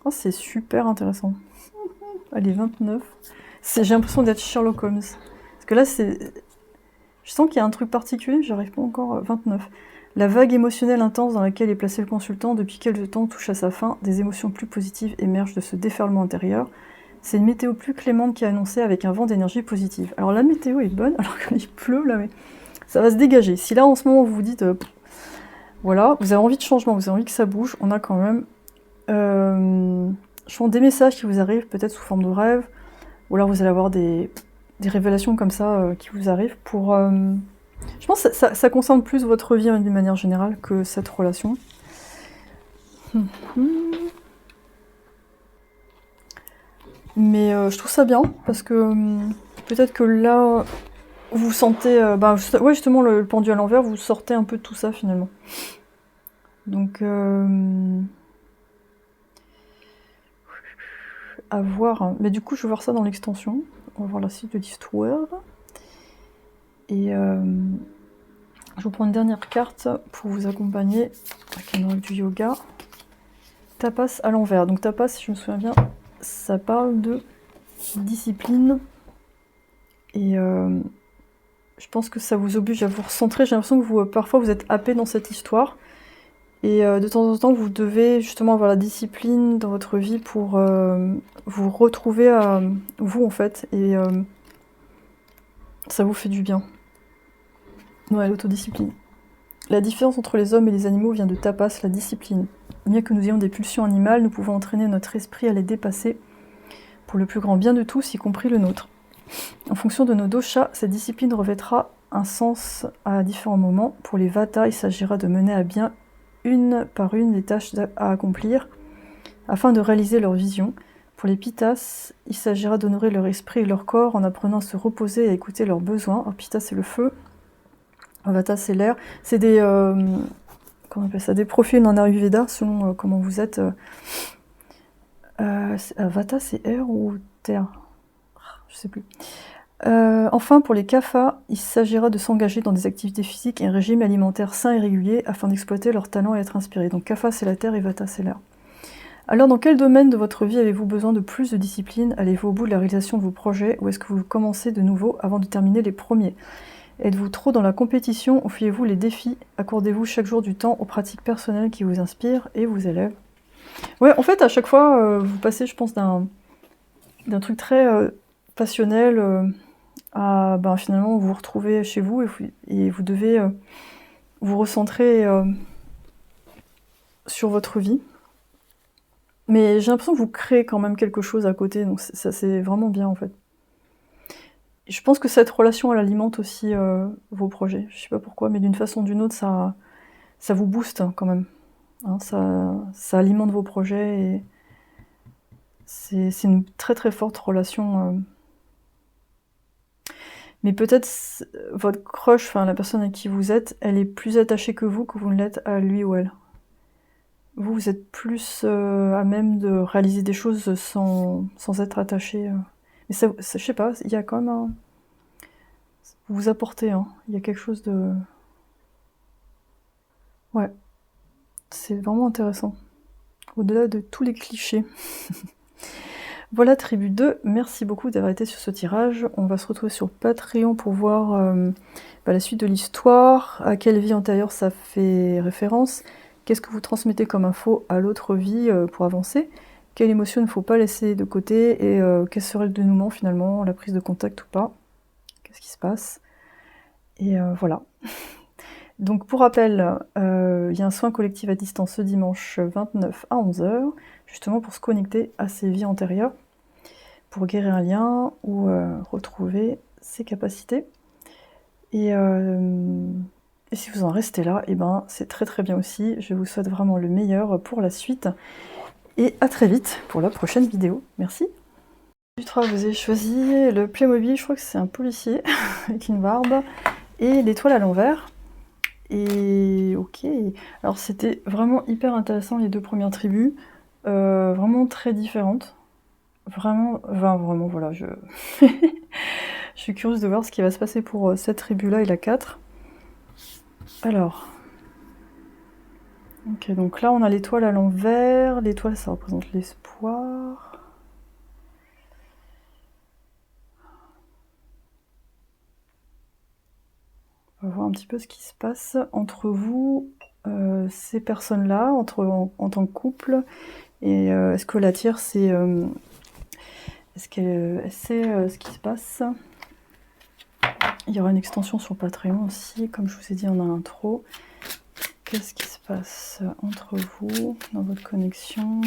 Speaker 1: Oh, c'est super intéressant. Allez, 29. J'ai l'impression d'être Sherlock Holmes. Parce que là, je sens qu'il y a un truc particulier, j'arrive pas encore. 29. La vague émotionnelle intense dans laquelle est placé le consultant depuis quelque temps touche à sa fin. Des émotions plus positives émergent de ce déferlement intérieur. C'est une météo plus clémente qui est annoncée avec un vent d'énergie positive. Alors la météo est bonne, alors qu'il pleut là, mais ça va se dégager. Si là en ce moment vous vous dites Voilà, vous avez envie de changement, vous avez envie que ça bouge. On a quand même je pense des messages qui vous arrivent, peut-être sous forme de rêve, ou alors vous allez avoir des révélations comme ça qui vous arrivent pour... je pense que ça concerne plus votre vie d'une manière générale que cette relation. Mais je trouve ça bien, parce que peut-être que là, vous sentez... ouais, justement, le pendu à l'envers, vous sortez un peu de tout ça, finalement. Donc... à voir. Hein. Mais du coup, je vais voir ça dans l'extension. On va voir la suite de l'histoire. Et je vous prends une dernière carte pour vous accompagner avec un oracle du yoga. Tapas à l'envers. Donc tapas, si je me souviens bien, ça parle de discipline. Et je pense que ça vous oblige à vous recentrer. J'ai l'impression que vous, parfois vous êtes happé dans cette histoire. Et de temps en temps, vous devez justement avoir la discipline dans votre vie pour vous retrouver à vous, en fait. Et ça vous fait du bien. Ouais, l'autodiscipline. La différence entre les hommes et les animaux vient de tapas, la discipline. Bien que nous ayons des pulsions animales, nous pouvons entraîner notre esprit à les dépasser pour le plus grand bien de tous, y compris le nôtre. En fonction de nos doshas, cette discipline revêtra un sens à différents moments. Pour les vatas, il s'agira de mener à bien une par une les tâches à accomplir afin de réaliser leur vision. Pour les pittas, il s'agira d'honorer leur esprit et leur corps en apprenant à se reposer et à écouter leurs besoins. Alors, pitta, c'est le feu. Vata, c'est l'air. C'est des... comment on appelle ça, des profils en Ayurveda, selon comment vous êtes. Vata, c'est air ou terre? Je sais plus. Enfin, pour les kapha, il s'agira de s'engager dans des activités physiques et un régime alimentaire sain et régulier afin d'exploiter leur talent et être inspiré. Donc kapha, c'est la terre et vata, c'est l'air. Alors, dans quel domaine de votre vie avez-vous besoin de plus de discipline? Allez-vous au bout de la réalisation de vos projets ou est-ce que vous commencez de nouveau avant de terminer les premiers? Êtes-vous trop dans la compétition ou fuyez-vous les défis? Accordez-vous chaque jour du temps aux pratiques personnelles qui vous inspirent et vous élèvent. Ouais, en fait, à chaque fois, vous passez, je pense, d'un truc très passionnel à finalement vous retrouvez chez vous et vous devez vous recentrer sur votre vie. Mais j'ai l'impression que vous créez quand même quelque chose à côté, donc ça c'est vraiment bien en fait. Je pense que cette relation, elle alimente aussi vos projets. Je sais pas pourquoi, mais d'une façon ou d'une autre, ça vous booste quand même. Hein, ça alimente vos projets et c'est une très très forte relation. Mais peut-être votre crush, enfin la personne à qui vous êtes, elle est plus attachée que vous ne l'êtes à lui ou elle. Vous êtes plus à même de réaliser des choses sans être attaché. Mais ça, je sais pas, il y a quand même un... Vous vous apportez, hein. Il y a quelque chose de... Ouais. C'est vraiment intéressant. Au-delà de tous les clichés. Voilà, tribu 2, merci beaucoup d'avoir été sur ce tirage. On va se retrouver sur Patreon pour voir la suite de l'histoire, à quelle vie antérieure ça fait référence, qu'est-ce que vous transmettez comme info à l'autre vie pour avancer, quelle émotion il ne faut pas laisser de côté, et quel serait le dénouement finalement, la prise de contact ou pas, qu'est-ce qui se passe, et voilà. Donc pour rappel, il y a un soin collectif à distance ce dimanche 29 à 11h, justement pour se connecter à ses vies antérieures, pour guérir un lien ou retrouver ses capacités. Et si vous en restez là, et c'est très très bien aussi. Je vous souhaite vraiment le meilleur pour la suite. Et à très vite pour la prochaine vidéo. Merci. Du 3, vous avez choisi le Playmobil, je crois que c'est un policier avec une barbe, et l'étoile à l'envers. Et ok, alors c'était vraiment hyper intéressant les deux premières tribus, vraiment très différentes. Vraiment, voilà, je suis curieuse de voir ce qui va se passer pour cette tribu-là et la 4. Alors, ok, donc là on a l'étoile à l'envers, l'étoile ça représente l'espoir. On va voir un petit peu ce qui se passe entre vous, ces personnes-là, en tant que couple, et est-ce que la tierce c'est... est-ce qu'elle sait ce qui se passe? Il y aura une extension sur Patreon aussi, comme je vous ai dit en intro. qu'est-ce qui se passe entre vous, dans votre connexion?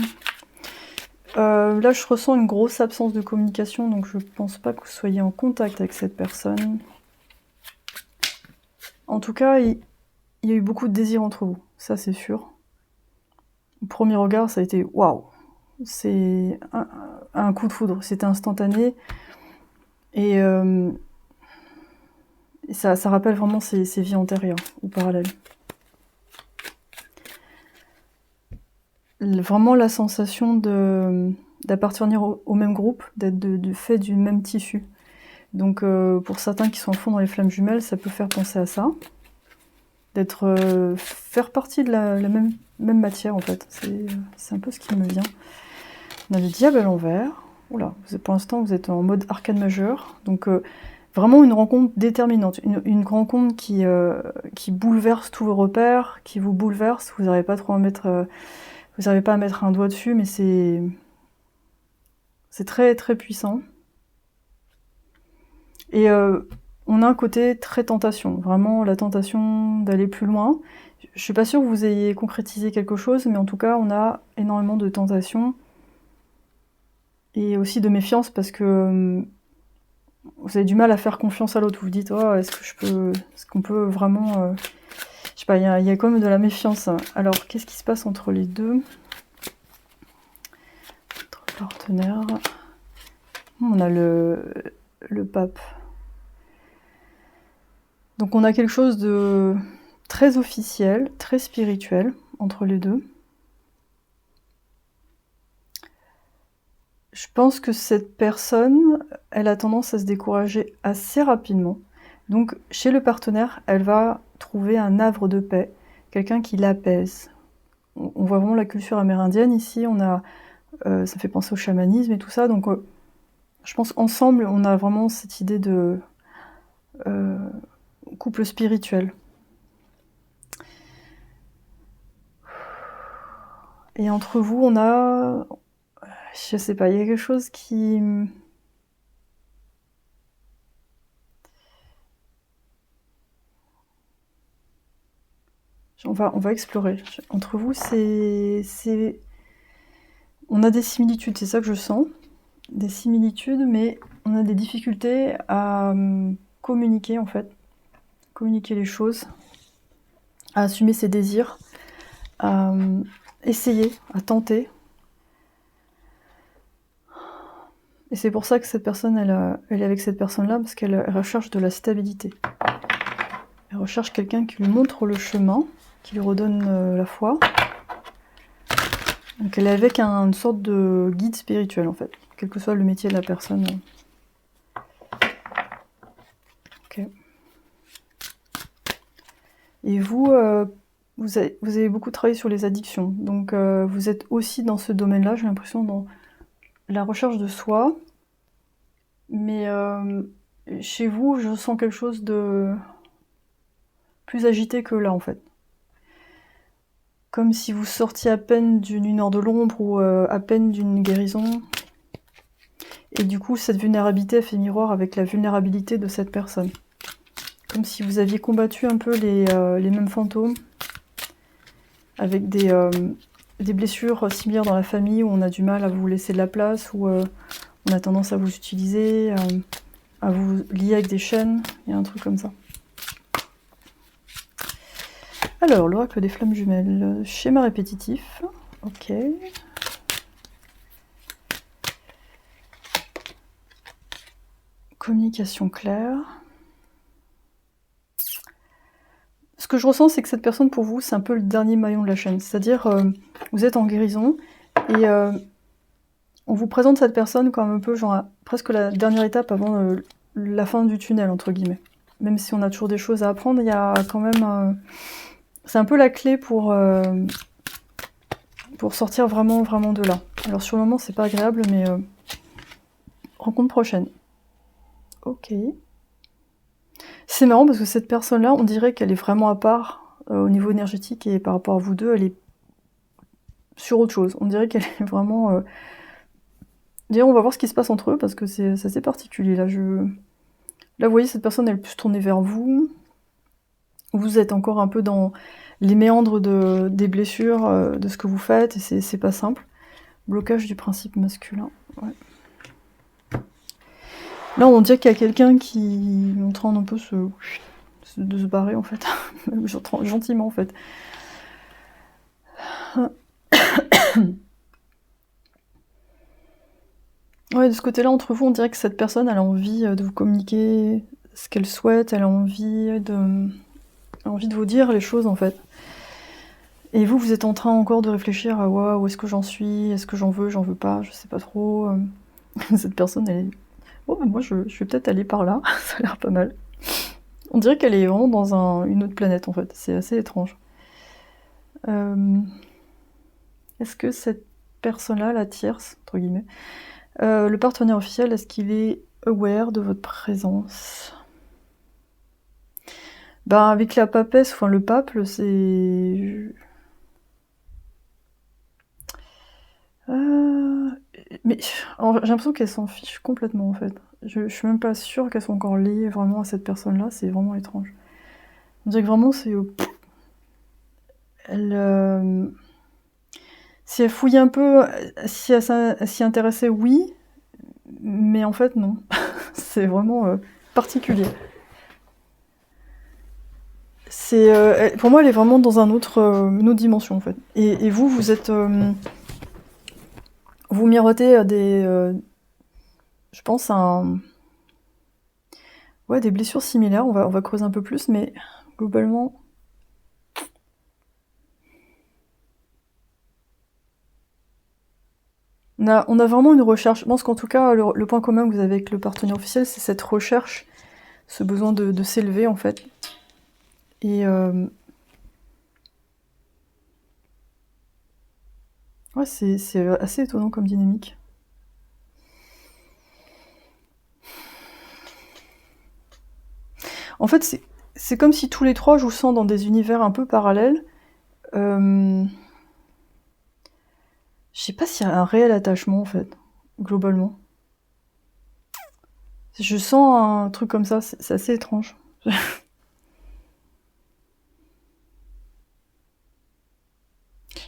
Speaker 1: Là, je ressens une grosse absence de communication, donc je pense pas que vous soyez en contact avec cette personne. En tout cas, il y a eu beaucoup de désir entre vous, ça c'est sûr. Au premier regard, ça a été waouh! C'est un coup de foudre, c'était instantané. Et ça rappelle vraiment ces vies antérieures ou parallèles. Vraiment la sensation d'appartenir au même groupe, d'être fait du même tissu. Donc pour certains qui sont à fond dans les flammes jumelles, ça peut faire penser à ça. Faire partie de la même matière en fait. C'est un peu ce qui me vient. On a le diable à l'envers. Oula, pour l'instant vous êtes en mode arcane majeur. Donc vraiment une rencontre déterminante. Une rencontre qui bouleverse tous vos repères, qui vous bouleverse. Vous n'arrivez pas trop à mettre... vous n'arrivez pas à mettre un doigt dessus, mais c'est très très puissant. Et on a un côté très tentation, vraiment la tentation d'aller plus loin. Je suis pas sûre que vous ayez concrétisé quelque chose, mais en tout cas, on a énormément de tentation. Et aussi de méfiance, parce que vous avez du mal à faire confiance à l'autre. Vous vous dites, oh, est-ce qu'on peut vraiment... je sais pas, il y a quand même de la méfiance. Alors, qu'est-ce qui se passe entre les deux? Entre partenaires... On a le pape. Donc on a quelque chose de très officiel, très spirituel entre les deux. Je pense que cette personne, elle a tendance à se décourager assez rapidement. Donc chez le partenaire, elle va trouver un havre de paix, quelqu'un qui l'apaise. On voit vraiment la culture amérindienne ici, ça fait penser au chamanisme et tout ça, donc je pense qu'ensemble, on a vraiment cette idée de couple spirituel. Et entre vous, on a... je sais pas, il y a quelque chose qui... On va explorer. Entre vous, on a des similitudes, c'est ça que je sens. Des similitudes, mais on a des difficultés à communiquer, en fait. Communiquer les choses, à assumer ses désirs, à essayer, à tenter. Et c'est pour ça que cette personne, elle est avec cette personne-là, parce qu'elle recherche de la stabilité. Elle recherche quelqu'un qui lui montre le chemin, qui lui redonne la foi. Donc elle est avec une sorte de guide spirituel, en fait, quel que soit le métier de la personne. Ok. Et vous avez beaucoup travaillé sur les addictions, donc vous êtes aussi dans ce domaine-là, j'ai l'impression, dans la recherche de soi, mais chez vous, je sens quelque chose de plus agité que là, en fait. Comme si vous sortiez à peine d'une heure de l'ombre ou à peine d'une guérison. Et du coup, cette vulnérabilité a fait miroir avec la vulnérabilité de cette personne. Comme si vous aviez combattu un peu les mêmes fantômes, avec des blessures similaires dans la famille où on a du mal à vous laisser de la place, où on a tendance à vous utiliser, à vous lier avec des chaînes, il y a un truc comme ça. Alors, l'oracle des flammes jumelles, schéma répétitif, ok. Communication claire. Ce que je ressens, c'est que cette personne, pour vous, c'est un peu le dernier maillon de la chaîne. C'est-à-dire, vous êtes en guérison, et on vous présente cette personne comme un peu, genre, presque la dernière étape avant la fin du tunnel, entre guillemets. Même si on a toujours des choses à apprendre, il y a quand même... c'est un peu la clé pour sortir vraiment, vraiment de là. Alors sur le moment, c'est pas agréable, mais rencontre prochaine. Ok. C'est marrant parce que cette personne-là, on dirait qu'elle est vraiment à part au niveau énergétique, et par rapport à vous deux, elle est sur autre chose. On dirait qu'elle est vraiment... D'ailleurs, on va voir ce qui se passe entre eux, parce que c'est assez particulier. Là, vous voyez, cette personne, elle est plus tournée vers vous. Vous êtes encore un peu dans les méandres des blessures, de ce que vous faites, et c'est pas simple. Blocage du principe masculin. Ouais. Là, on dirait qu'il y a quelqu'un qui est en train d'un peu de se barrer, en fait. Gentiment, en fait. Ouais, de ce côté-là, entre vous, on dirait que cette personne, elle a envie de vous communiquer ce qu'elle souhaite, elle a envie de vous dire les choses, en fait. Et vous, vous êtes en train encore de réfléchir à ouais, où est-ce que j'en suis, est-ce que j'en veux pas, je sais pas trop. Cette personne, elle est... Oh, bah moi, je vais peut-être aller par là, ça a l'air pas mal. On dirait qu'elle est vraiment dans une autre planète, en fait. C'est assez étrange. Est-ce que cette personne-là, la tierce, entre guillemets, le partenaire officiel, est-ce qu'il est aware de votre présence? Ben, avec la papesse, enfin le pape, c'est... Mais j'ai l'impression qu'elle s'en fiche complètement, en fait. Je suis même pas sûre qu'elle soit encore liée vraiment à cette personne-là, c'est vraiment étrange. On dirait que vraiment, c'est... elle... si elle fouille un peu, si elle s'y intéressait, oui, mais en fait, non. C'est vraiment particulier. Pour moi, elle est vraiment dans une autre dimension, en fait. Et vous, vous êtes... vous mirotez je pense, ouais, des blessures similaires. On va creuser un peu plus, mais globalement... On a vraiment une recherche. Je pense qu'en tout cas, le point commun que vous avez avec le partenaire officiel, c'est cette recherche, ce besoin de s'élever, en fait. Et... ouais, c'est assez étonnant comme dynamique. En fait, c'est comme si tous les trois, je vous sens dans des univers un peu parallèles. Je sais pas s'il y a un réel attachement, en fait, globalement. Je sens un truc comme ça, c'est assez étrange.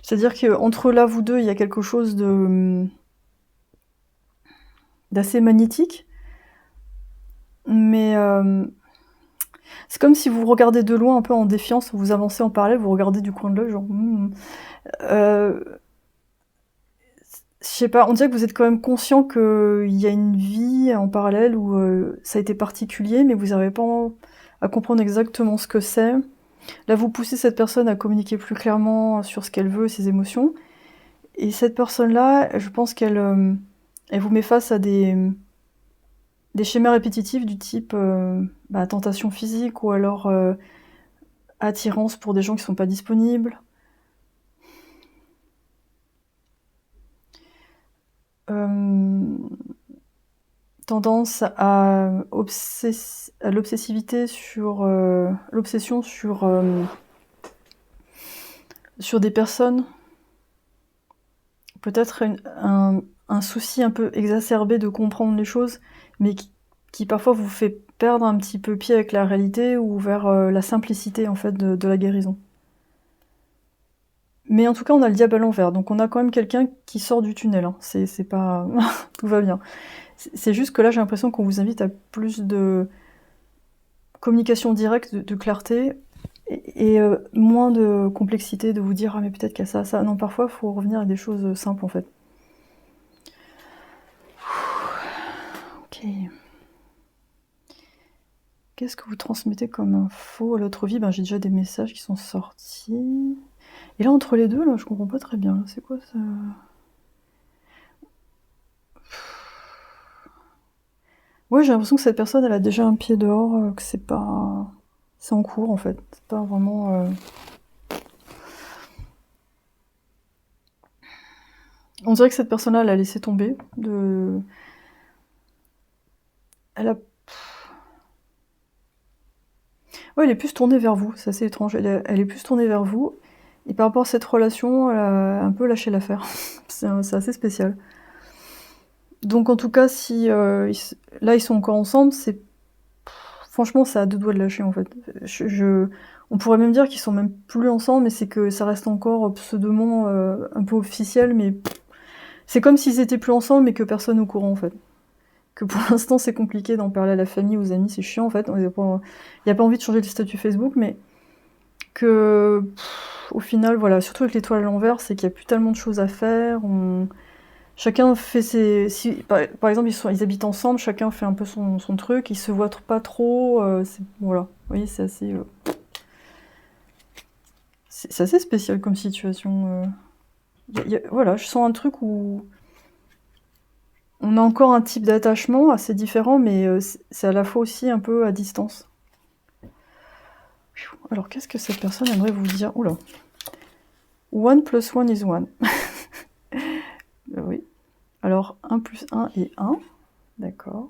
Speaker 1: C'est-à-dire qu'entre là, vous deux, il y a quelque chose d'assez magnétique. Mais c'est comme si vous regardez de loin, un peu en défiance, vous avancez en parallèle, vous regardez du coin de l'œil, genre... je sais pas, on dirait que vous êtes quand même conscient qu'il y a une vie en parallèle où ça a été particulier, mais vous n'arrivez pas à comprendre exactement ce que c'est. Là, vous poussez cette personne à communiquer plus clairement sur ce qu'elle veut, ses émotions. Et cette personne-là, je pense qu'elle elle vous met face à des schémas répétitifs du type tentation physique ou alors attirance pour des gens qui sont pas disponibles. Tendance à l'obsessivité sur l'obsession sur des personnes, peut-être un souci un peu exacerbé de comprendre les choses, mais qui parfois vous fait perdre un petit peu pied avec la réalité ou vers la simplicité en fait de la guérison. Mais en tout cas, on a le diable à l'envers, donc on a quand même quelqu'un qui sort du tunnel, hein. C'est pas... tout va bien. C'est juste que là, j'ai l'impression qu'on vous invite à plus de communication directe, de clarté, et moins de complexité, de vous dire « Ah, mais peut-être qu'il y a ça, ça... » Non, parfois, il faut revenir à des choses simples, en fait. Ok. Qu'est-ce que vous transmettez comme info à l'autre vie? Ben, j'ai déjà des messages qui sont sortis. Et là, entre les deux, là, je comprends pas très bien. C'est quoi ça? Ouais, j'ai l'impression que cette personne, elle a déjà un pied dehors, que c'est pas... C'est en cours, en fait. C'est pas vraiment... On dirait que cette personne-là, elle a laissé tomber. Elle a... Ouais, elle est plus tournée vers vous, c'est assez étrange. Elle est plus tournée vers vous. Et par rapport à cette relation, elle a un peu lâché l'affaire. C'est assez spécial. Donc en tout cas, si là ils sont encore ensemble, franchement, ça a deux doigts de lâcher en fait. On pourrait même dire qu'ils sont même plus ensemble, mais c'est que ça reste encore pseudoment un peu officiel, mais c'est comme s'ils étaient plus ensemble, mais que personne au courant en fait. Que pour l'instant c'est compliqué d'en parler à la famille, aux amis, c'est chiant en fait. Il n'y a pas envie de changer le statut Facebook, mais que au final, voilà, surtout avec l'étoile à l'envers, c'est qu'il n'y a plus tellement de choses à faire. Chacun fait ses... par exemple, ils habitent ensemble, chacun fait un peu son truc, ils se voient pas trop. Voilà, vous voyez, c'est assez... C'est assez spécial comme situation. Voilà, je sens un truc où on a encore un type d'attachement assez différent, mais c'est à la fois aussi un peu à distance. Alors, qu'est-ce que cette personne aimerait vous dire? Oula. 1 + 1 is 1. Oui. Alors, 1 + 1 est 1. D'accord.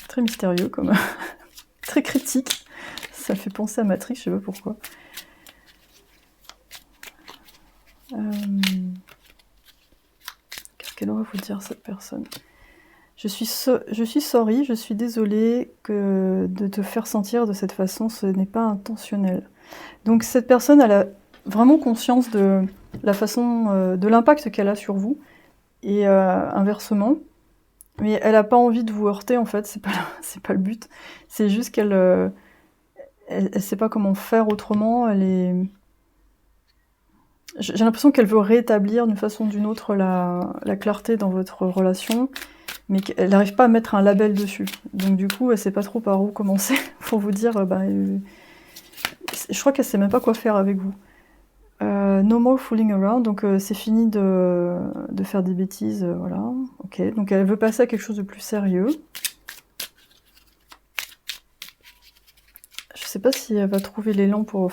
Speaker 1: Très mystérieux, comme... très critique. Ça fait penser à Matrix, je sais pas pourquoi. Qu'est-ce qu'elle aurait à vous dire, cette personne? Je suis sorry, je suis désolée de te faire sentir de cette façon, ce n'est pas intentionnel. Donc cette personne, elle a vraiment conscience de la façon, de l'impact qu'elle a sur vous, et inversement. Mais elle n'a pas envie de vous heurter, en fait, c'est pas le but. C'est juste qu'elle elle sait pas comment faire autrement, j'ai l'impression qu'elle veut rétablir d'une façon ou d'une autre la clarté dans votre relation, mais qu'elle n'arrive pas à mettre un label dessus. Donc du coup, elle sait pas trop par où commencer pour vous dire, je crois qu'elle sait même pas quoi faire avec vous. No more fooling around, donc c'est fini de faire des bêtises, voilà. Ok, donc elle veut passer à quelque chose de plus sérieux. Je sais pas si elle va trouver l'élan pour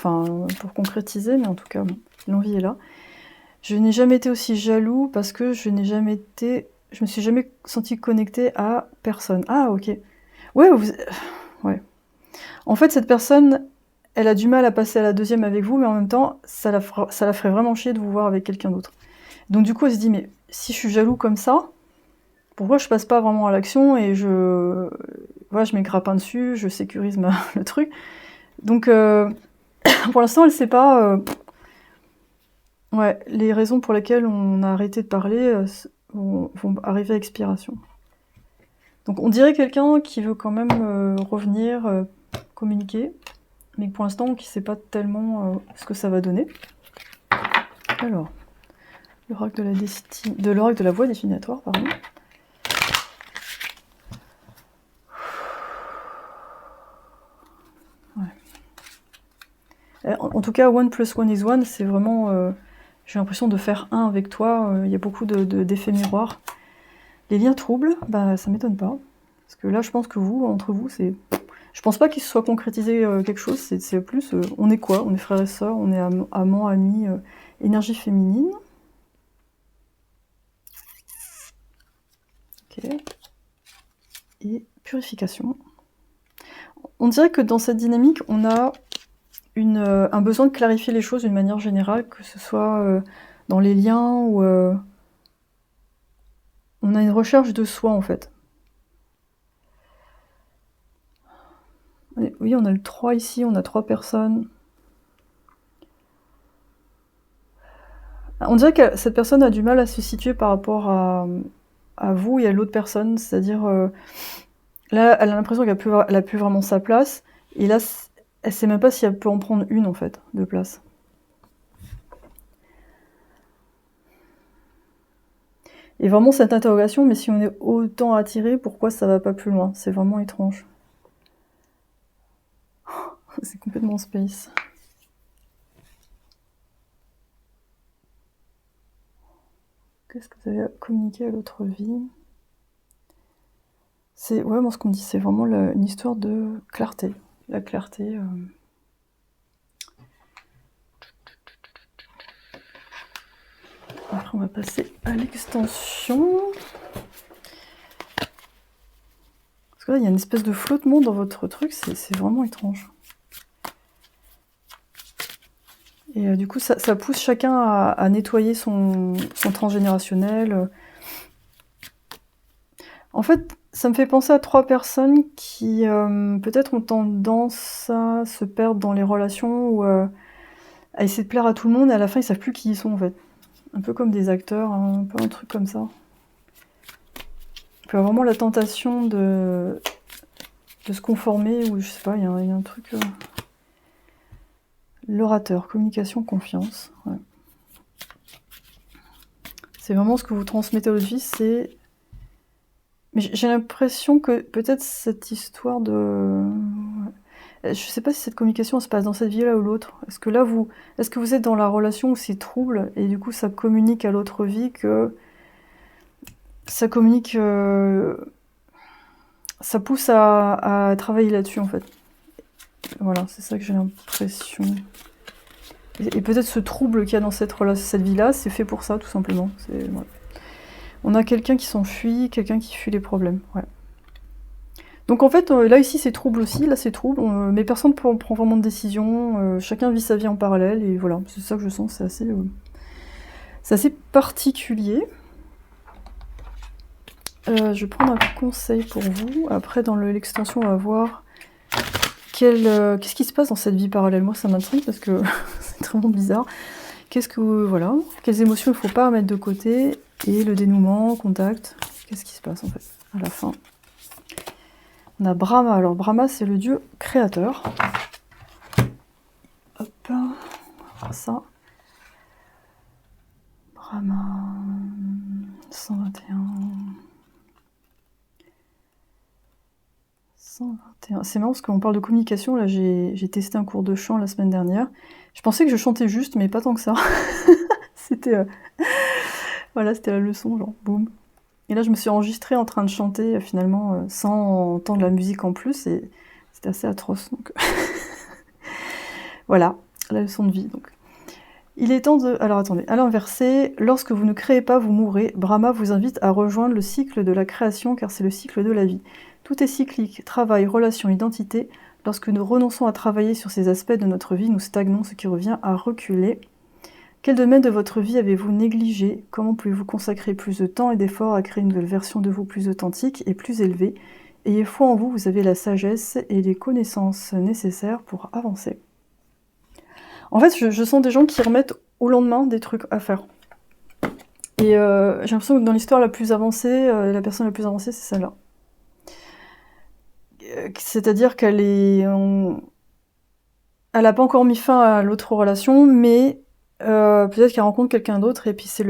Speaker 1: concrétiser, mais en tout cas, bon, l'envie est là. Je n'ai jamais été aussi jaloux parce que je me suis jamais sentie connectée à personne. Ah, ok. Ouais, ouais. En fait, cette personne, elle a du mal à passer à la deuxième avec vous, mais en même temps, ça la ferait vraiment chier de vous voir avec quelqu'un d'autre. Donc du coup, elle se dit, mais si je suis jaloux comme ça, pourquoi je passe pas vraiment à l'action et voilà, je mets grappin dessus, je sécurise le truc. Donc pour l'instant, elle sait pas... ouais, les raisons pour lesquelles on a arrêté de parler vont arriver à expiration. Donc on dirait quelqu'un qui veut quand même revenir, communiquer, mais pour l'instant qui ne sait pas tellement ce que ça va donner. Alors, l'oracle de la voie définitoire, pardon. Ouais. En tout cas, 1 + 1 is 1, c'est vraiment... j'ai l'impression de faire un avec toi, il y a beaucoup d'effets miroirs. Les liens troubles, bah ça m'étonne pas. Parce que là, je pense que entre vous, c'est... Je pense pas qu'il se soit concrétisé quelque chose, c'est plus... on est quoi? On est frères et sœurs, on est amants, amis, énergie féminine. Ok. Et purification. On dirait que dans cette dynamique, on a un besoin de clarifier les choses d'une manière générale, que ce soit dans les liens ou... on a une recherche de soi, en fait. Oui, on a le 3 ici, on a 3 personnes. On dirait que cette personne a du mal à se situer par rapport à vous et à l'autre personne, c'est-à-dire... là, elle a l'impression qu'elle a plus vraiment sa place, et là, elle sait même pas si elle peut en prendre une, en fait, de place. Et vraiment cette interrogation, mais si on est autant attiré, pourquoi ça va pas plus loin? C'est vraiment étrange. C'est complètement space. Qu'est-ce que vous avez à communiquer à l'autre vie? Ouais, moi ce qu'on me dit, c'est vraiment une histoire de clarté. La clarté... Après, on va passer à l'extension. Parce que là, il y a une espèce de flottement dans votre truc, c'est vraiment étrange. Et du coup, ça pousse chacun à nettoyer son transgénérationnel. En fait, Ça me fait penser à 3 personnes qui, peut-être ont tendance à se perdre dans les relations ou, à essayer de plaire à tout le monde et à la fin ils savent plus qui ils sont en fait. Un peu comme des acteurs, un peu un truc comme ça. Il peut y avoir vraiment la tentation de se conformer ou je sais pas, il y a un truc... L'orateur, communication, confiance. Ouais. C'est vraiment ce que vous transmettez à votre vie, c'est... Mais j'ai l'impression que peut-être cette histoire de... Je sais pas si cette communication se passe dans cette vie-là ou l'autre. Est-ce que là, est-ce que vous êtes dans la relation où c'est trouble et du coup ça communique à l'autre vie que... Ça communique... Ça pousse à travailler là-dessus en fait. Voilà, c'est ça que j'ai l'impression. Et peut-être ce trouble qu'il y a dans cette vie-là, c'est fait pour ça, tout simplement. Voilà. On a quelqu'un qui s'enfuit, quelqu'un qui fuit les problèmes. Ouais. Donc en fait, là ici c'est trouble aussi, là c'est trouble, mais personne ne prend vraiment de décision, chacun vit sa vie en parallèle, et voilà, c'est ça que je sens, c'est assez particulier. Je vais prendre un conseil pour vous. Après, dans l'extension, on va voir qu'est-ce qui se passe dans cette vie parallèle. Moi, ça m'intrigue parce que c'est vraiment bizarre. Voilà, quelles émotions il ne faut pas mettre de côté, et le dénouement, contact, qu'est-ce qui se passe en fait, à la fin. On a Brahma. Alors, Brahma, c'est le dieu créateur. Hop, on va voir ça. Brahma, 121... 121. C'est marrant parce qu'on parle de communication, là j'ai testé un cours de chant la semaine dernière. Je pensais que je chantais juste, mais pas tant que ça. C'était voilà, c'était la leçon, genre boum. Et là je me suis enregistrée en train de chanter finalement sans entendre la musique en plus, et c'était assez atroce. Donc voilà, la leçon de vie. Donc. Il est temps de... Alors attendez, à l'inversé, lorsque vous ne créez pas, vous mourrez. Brahma vous invite à rejoindre le cycle de la création, car c'est le cycle de la vie. Tout est cyclique, travail, relation, identité. Lorsque nous renonçons à travailler sur ces aspects de notre vie, nous stagnons, ce qui revient à reculer. Quel domaine de votre vie avez-vous négligé? Comment pouvez-vous consacrer plus de temps et d'efforts à créer une nouvelle version de vous plus authentique et plus élevée? Ayez foi en vous, vous avez la sagesse et les connaissances nécessaires pour avancer. En fait, je sens des gens qui remettent au lendemain des trucs à faire. Et j'ai l'impression que dans l'histoire la plus avancée, la personne la plus avancée, c'est celle-là. C'est-à-dire qu'elle elle n'a pas encore mis fin à l'autre relation, mais peut-être qu'elle rencontre quelqu'un d'autre, et puis c'est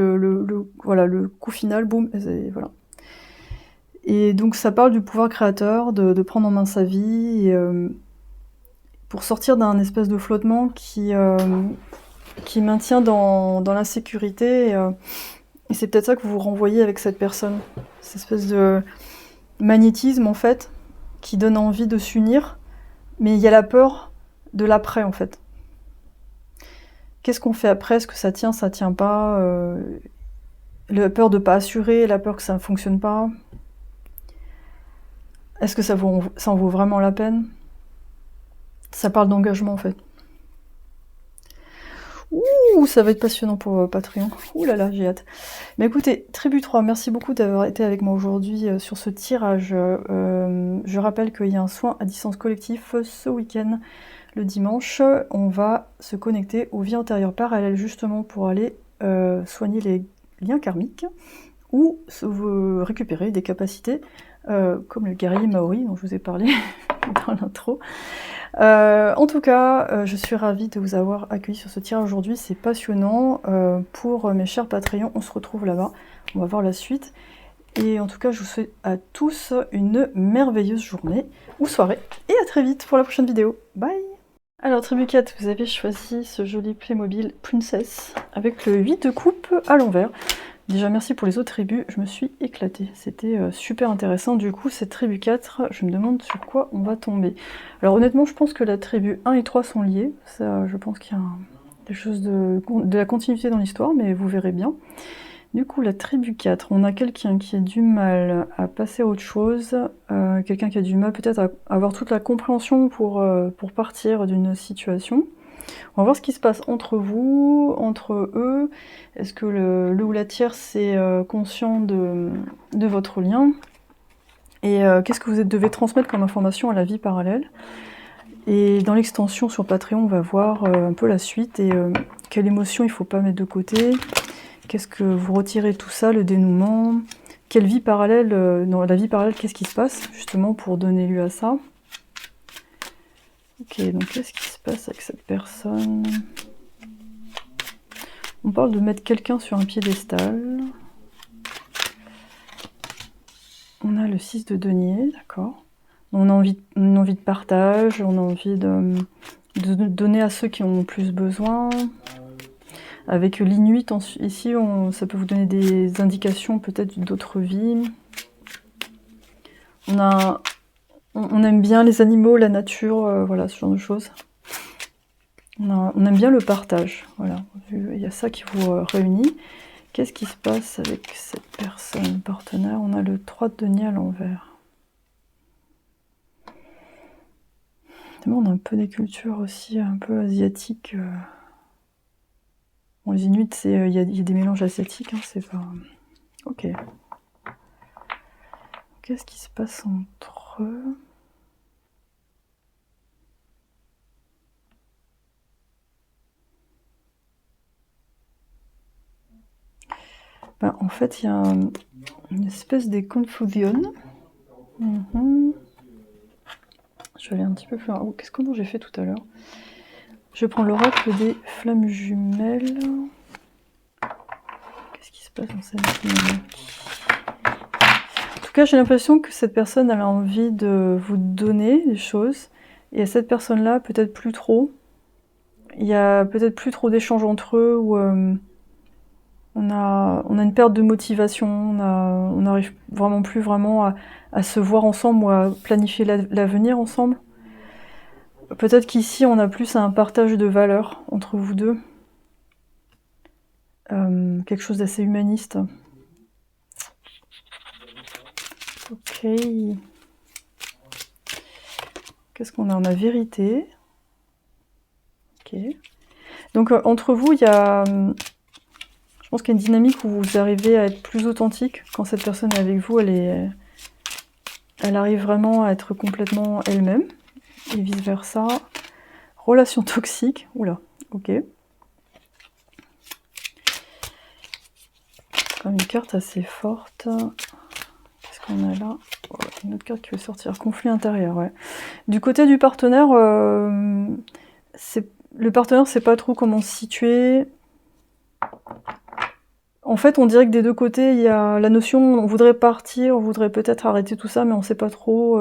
Speaker 1: voilà, le coup final, boum, voilà. Et donc ça parle du pouvoir créateur, de prendre en main sa vie, et, pour sortir d'un espèce de flottement qui maintient dans l'insécurité, et c'est peut-être ça que vous vous renvoyez avec cette personne. Cette espèce de magnétisme, en fait, qui donne envie de s'unir, mais il y a la peur de l'après, en fait. Qu'est-ce qu'on fait après? Est-ce que ça tient pas? La peur de pas assurer, la peur que ça ne fonctionne pas. Est-ce que ça en vaut vraiment la peine? Ça parle d'engagement, en fait. Ouh, ça va être passionnant pour Patreon. Ouh là là, j'ai hâte. Mais écoutez, Tribu 3, merci beaucoup d'avoir été avec moi aujourd'hui sur ce tirage. Je rappelle qu'il y a un soin à distance collectif ce week-end, le dimanche. On va se connecter aux vies antérieures parallèles justement pour aller soigner les liens karmiques ou récupérer des capacités comme le guerrier Maori dont je vous ai parlé dans l'intro. En tout cas, je suis ravie de vous avoir accueilli sur ce tirage aujourd'hui, c'est passionnant. Pour mes chers Patreons, on se retrouve là-bas, on va voir la suite. Et en tout cas, je vous souhaite à tous une merveilleuse journée ou soirée, et à très vite pour la prochaine vidéo. Bye! Alors Tribu 4, vous avez choisi ce joli Playmobil Princess avec le 8 de coupe à l'envers. Déjà merci pour les autres tribus, je me suis éclatée, c'était super intéressant. Du coup cette tribu 4, je me demande sur quoi on va tomber. Alors honnêtement je pense que la tribu 1 et 3 sont liées, ça je pense qu'il y a des choses de la continuité dans l'histoire, mais vous verrez bien. Du coup la tribu 4, on a quelqu'un qui a du mal à passer à autre chose, quelqu'un qui a du mal peut-être à avoir toute la compréhension pour partir d'une situation. On va voir ce qui se passe entre vous, entre eux. Est-ce que le ou la tierce est conscient de votre lien? Et qu'est-ce que vous devez transmettre comme information à la vie parallèle. Et dans l'extension sur Patreon, on va voir un peu la suite et quelle émotion il ne faut pas mettre de côté. Qu'est-ce que vous retirez de tout ça, le dénouement. Quelle vie parallèle, dans la vie parallèle, qu'est-ce qui se passe, justement, pour donner lieu à ça. Ok, donc qu'est-ce qui se passe avec cette personne? On parle de mettre quelqu'un sur un piédestal. On a le 6 de denier, d'accord. On a envie de partage, on a envie de donner à ceux qui en ont plus besoin. Avec l'Inuit, ici, ça peut vous donner des indications peut-être d'autres vies. On aime bien les animaux, la nature, voilà, ce genre de choses. On aime bien le partage, voilà. Il y a ça qui vous réunit. Qu'est-ce qui se passe avec cette personne partenaire? On a le 3 de denier à l'envers. On a un peu des cultures aussi un peu asiatiques. Bon, les Inuits, il y a des mélanges asiatiques, hein, c'est pas... Ok. Qu'est-ce qui se passe entre eux? Ben, en fait, il y a une espèce de confusion. Je vais aller un petit peu plus loin. Oh, comment j'ai fait tout à l'heure? Je prends l'oracle des flammes jumelles. Qu'est-ce qui se passe dans cette dynamique? En tout cas, j'ai l'impression que cette personne a envie de vous donner des choses. Et à cette personne-là, peut-être plus trop. Il y a peut-être plus trop d'échanges entre eux ou on a une perte de motivation, on n'arrive vraiment plus à se voir ensemble ou à planifier l'avenir ensemble. Peut-être qu'ici on a plus un partage de valeurs entre vous deux. Quelque chose d'assez humaniste. Ok. Qu'est-ce qu'on a? On a vérité. Ok. Donc entre vous, il y a... je pense qu'il y a une dynamique où vous arrivez à être plus authentique. Quand cette personne est avec vous, elle arrive vraiment à être complètement elle-même. Et vice-versa. Relation toxique. Oula, ok. Comme une carte assez forte. Qu'est-ce qu'on a là? Oh, une autre carte qui veut sortir. Conflit intérieur, ouais. Du côté du partenaire, le partenaire sait pas trop comment se situer. En fait, on dirait que des deux côtés, il y a la notion, on voudrait partir, on voudrait peut-être arrêter tout ça, mais on sait pas trop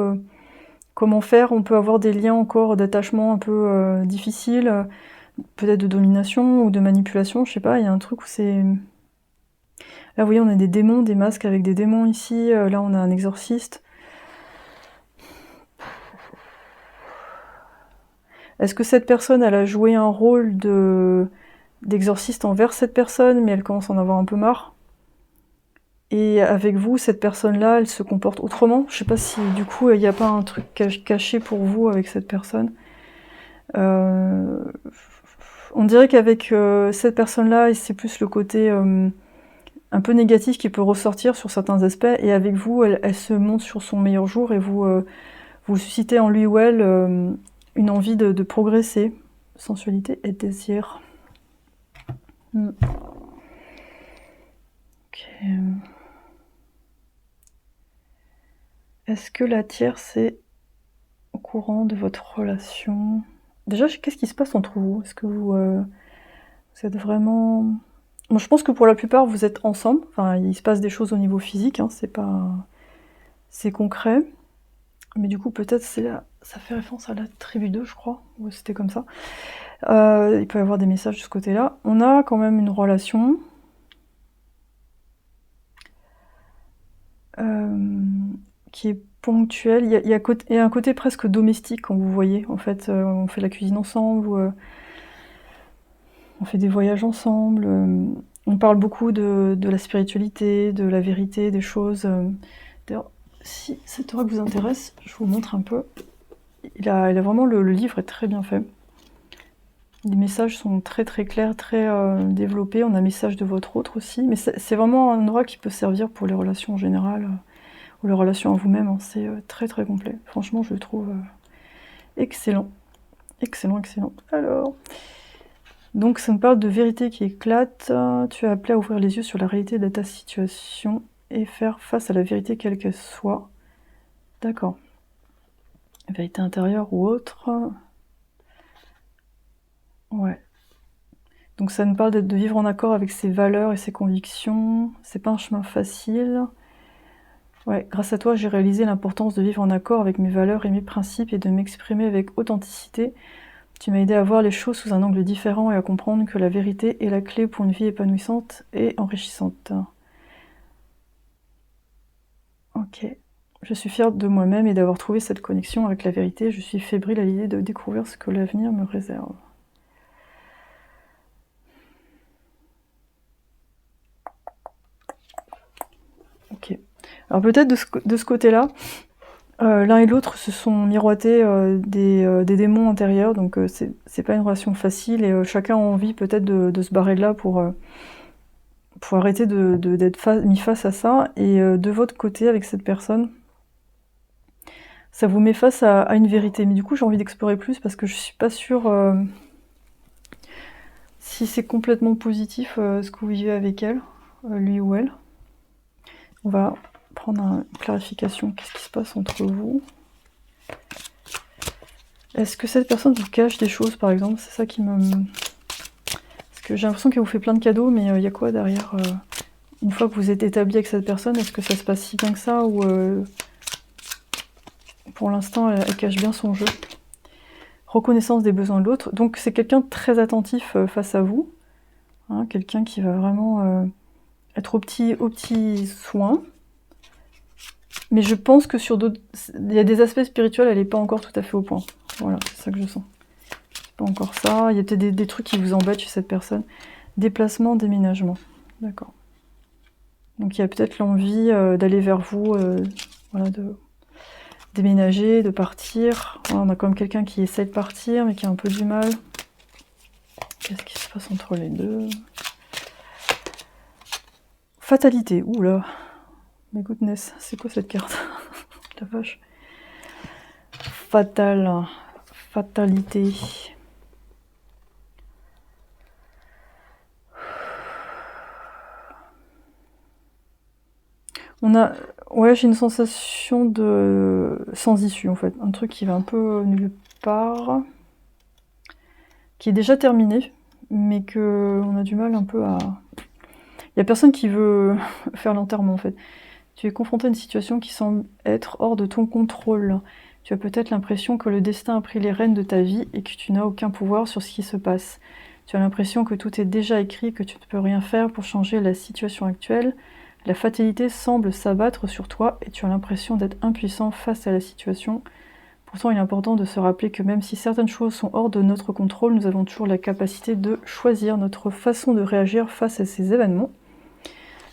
Speaker 1: comment faire. On peut avoir des liens encore d'attachement un peu difficiles, peut-être de domination ou de manipulation, je sais pas, il y a un truc où c'est... Là, vous voyez, on a des démons, des masques avec des démons ici. Là, on a un exorciste. Est-ce que cette personne, elle a joué un rôle d'exorciste envers cette personne, mais elle commence à en avoir un peu marre? Et avec vous, cette personne-là, elle se comporte autrement? Je sais pas si, du coup, il n'y a pas un truc caché pour vous avec cette personne. On dirait qu'avec cette personne-là, c'est plus le côté... un peu négatif qui peut ressortir sur certains aspects, et avec vous, elle se montre sur son meilleur jour, et vous suscitez en lui ou elle une envie de progresser. Sensualité et désir. Ok. Est-ce que la tierce est au courant de votre relation? Déjà, qu'est-ce qui se passe entre vous? Est-ce que vous êtes vraiment... Bon, je pense que pour la plupart, vous êtes ensemble. Enfin, il se passe des choses au niveau physique, hein, c'est concret. Mais du coup, peut-être ça fait référence à la tribu 2, je crois. Ou c'était comme ça. Il peut y avoir des messages de ce côté-là. On a quand même une relation. Qui est ponctuelle. Il y a un côté presque domestique quand vous voyez. En fait, on fait la cuisine ensemble, ou, on fait des voyages ensemble. On parle beaucoup de la spiritualité, de la vérité, des choses. D'ailleurs, si cette oracle vous intéresse, je vous montre un peu. Il a vraiment, le livre est très bien fait. Les messages sont très très clairs, très développés. On a un message de votre autre aussi. Mais c'est vraiment un oracle qui peut servir pour les relations en général. ou la relation à vous-même, hein, c'est très très complet. Franchement, je le trouve excellent. Excellent, excellent. Alors, donc ça me parle de vérité qui éclate. Tu es appelé à ouvrir les yeux sur la réalité de ta situation et faire face à la vérité quelle qu'elle soit. D'accord. Vérité intérieure ou autre. Ouais. Donc ça nous parle de vivre en accord avec ses valeurs et ses convictions. C'est pas un chemin facile. Ouais, grâce à toi, j'ai réalisé l'importance de vivre en accord avec mes valeurs et mes principes et de m'exprimer avec authenticité. Tu m'as aidé à voir les choses sous un angle différent et à comprendre que la vérité est la clé pour une vie épanouissante et enrichissante. Ok. Je suis fière de moi-même et d'avoir trouvé cette connexion avec la vérité. Je suis fébrile à l'idée de découvrir ce que l'avenir me réserve. Ok. Alors peut-être de ce côté-là, l'un et l'autre se sont miroités des démons intérieurs, donc c'est pas une relation facile et chacun a envie peut-être de se barrer de là pour arrêter d'être mis face à ça. Et de votre côté, avec cette personne, ça vous met face à une vérité. Mais du coup, j'ai envie d'explorer plus parce que je suis pas sûre si c'est complètement positif ce que vous vivez avec elle, lui ou elle. On va prendre une clarification. Qu'est-ce qui se passe entre vous? Est-ce que cette personne vous cache des choses, par exemple? C'est ça qui me... Parce que j'ai l'impression qu'elle vous fait plein de cadeaux, mais il y a quoi derrière une fois que vous êtes établi avec cette personne, est-ce que ça se passe si bien que ça ou pour l'instant elle cache bien son jeu? Reconnaissance des besoins de l'autre. Donc c'est quelqu'un de très attentif face à vous. Hein, quelqu'un qui va vraiment être aux petits soins. Mais je pense que sur d'autres... Il y a des aspects spirituels, elle n'est pas encore tout à fait au point. Voilà, c'est ça que je sens. C'est pas encore ça. Il y a peut-être des trucs qui vous embêtent chez cette personne. Déplacement, déménagement. D'accord. Donc il y a peut-être l'envie d'aller vers vous, voilà, de déménager, de partir. Voilà, on a quand même quelqu'un qui essaie de partir, mais qui a un peu du mal. Qu'est-ce qui se passe entre les deux? Fatalité. Oula. My goodness, c'est quoi cette carte? La vache. Fatal. Fatalité. On a... Ouais, j'ai une sensation de... sans issue, en fait. Un truc qui va un peu nulle part. Qui est déjà terminé, mais que on a du mal un peu à... Il y a personne qui veut faire l'enterrement, en fait. Tu es confronté à une situation qui semble être hors de ton contrôle. Tu as peut-être l'impression que le destin a pris les rênes de ta vie et que tu n'as aucun pouvoir sur ce qui se passe. Tu as l'impression que tout est déjà écrit, que tu ne peux rien faire pour changer la situation actuelle. La fatalité semble s'abattre sur toi et tu as l'impression d'être impuissant face à la situation. Pourtant, il est important de se rappeler que même si certaines choses sont hors de notre contrôle, nous avons toujours la capacité de choisir notre façon de réagir face à ces événements.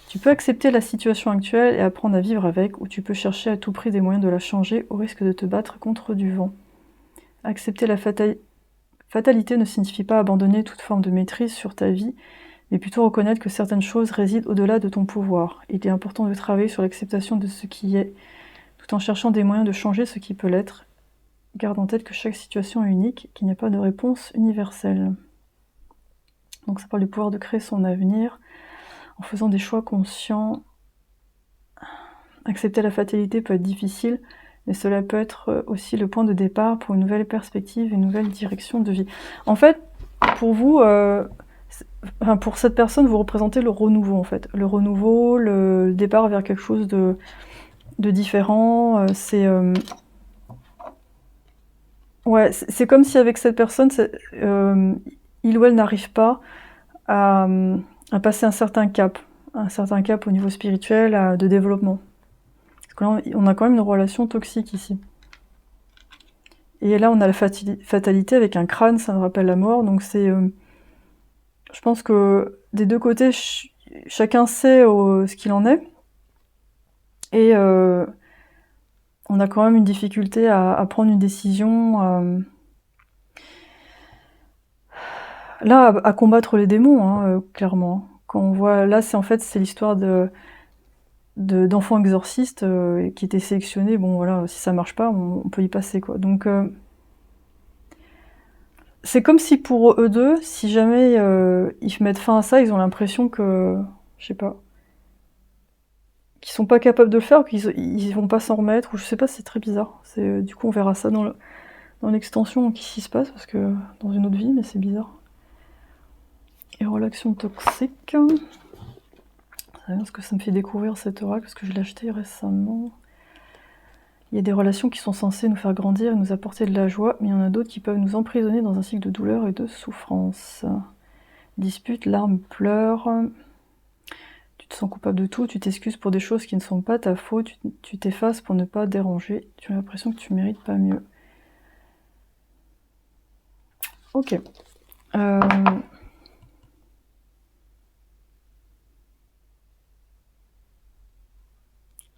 Speaker 1: Tu peux accepter la situation actuelle et apprendre à vivre avec, ou tu peux chercher à tout prix des moyens de la changer au risque de te battre contre du vent. Accepter la fatalité ne signifie pas abandonner toute forme de maîtrise sur ta vie, mais plutôt reconnaître que certaines choses résident au-delà de ton pouvoir. Il est important de travailler sur l'acceptation de ce qui est, tout en cherchant des moyens de changer ce qui peut l'être. Garde en tête que chaque situation est unique, qu'il n'y a pas de réponse universelle. Donc ça parle du pouvoir de créer son avenir, en faisant des choix conscients. Accepter la fatalité peut être difficile, mais cela peut être aussi le point de départ pour une nouvelle perspective, une nouvelle direction de vie. En fait, pour vous, pour cette personne, vous représentez le renouveau, en fait. Le renouveau, le départ vers quelque chose de différent. Ouais, c'est comme si avec cette personne, il ou elle n'arrive pas à passer un certain cap au niveau spirituel, de développement. Parce que là, on a quand même une relation toxique ici. Et là, on a la fatalité avec un crâne, ça nous rappelle la mort, donc c'est... je pense que des deux côtés, chacun sait ce qu'il en est. Et on a quand même une difficulté à prendre une décision... là, à combattre les démons, hein, clairement. Quand on voit... Là, c'est l'histoire de... d'enfants exorcistes qui étaient sélectionnés. Bon voilà, si ça marche pas, on peut y passer quoi. Donc c'est comme si pour eux deux, si jamais ils mettent fin à ça, ils ont l'impression que, je sais pas, qu'ils sont pas capables de le faire, qu'ils vont pas s'en remettre, ou je sais pas, c'est très bizarre. Du coup on verra ça dans l'extension qu'est-ce qui se passe, parce que dans une autre vie, mais c'est bizarre. Et relation toxique. C'est bien ce que ça me fait découvrir cet oracle, parce que je l'ai acheté récemment. Il y a des relations qui sont censées nous faire grandir et nous apporter de la joie, mais il y en a d'autres qui peuvent nous emprisonner dans un cycle de douleur et de souffrance. Disputes, larmes, pleurs. Tu te sens coupable de tout, tu t'excuses pour des choses qui ne sont pas ta faute, tu t'effaces pour ne pas déranger, tu as l'impression que tu mérites pas mieux. Ok.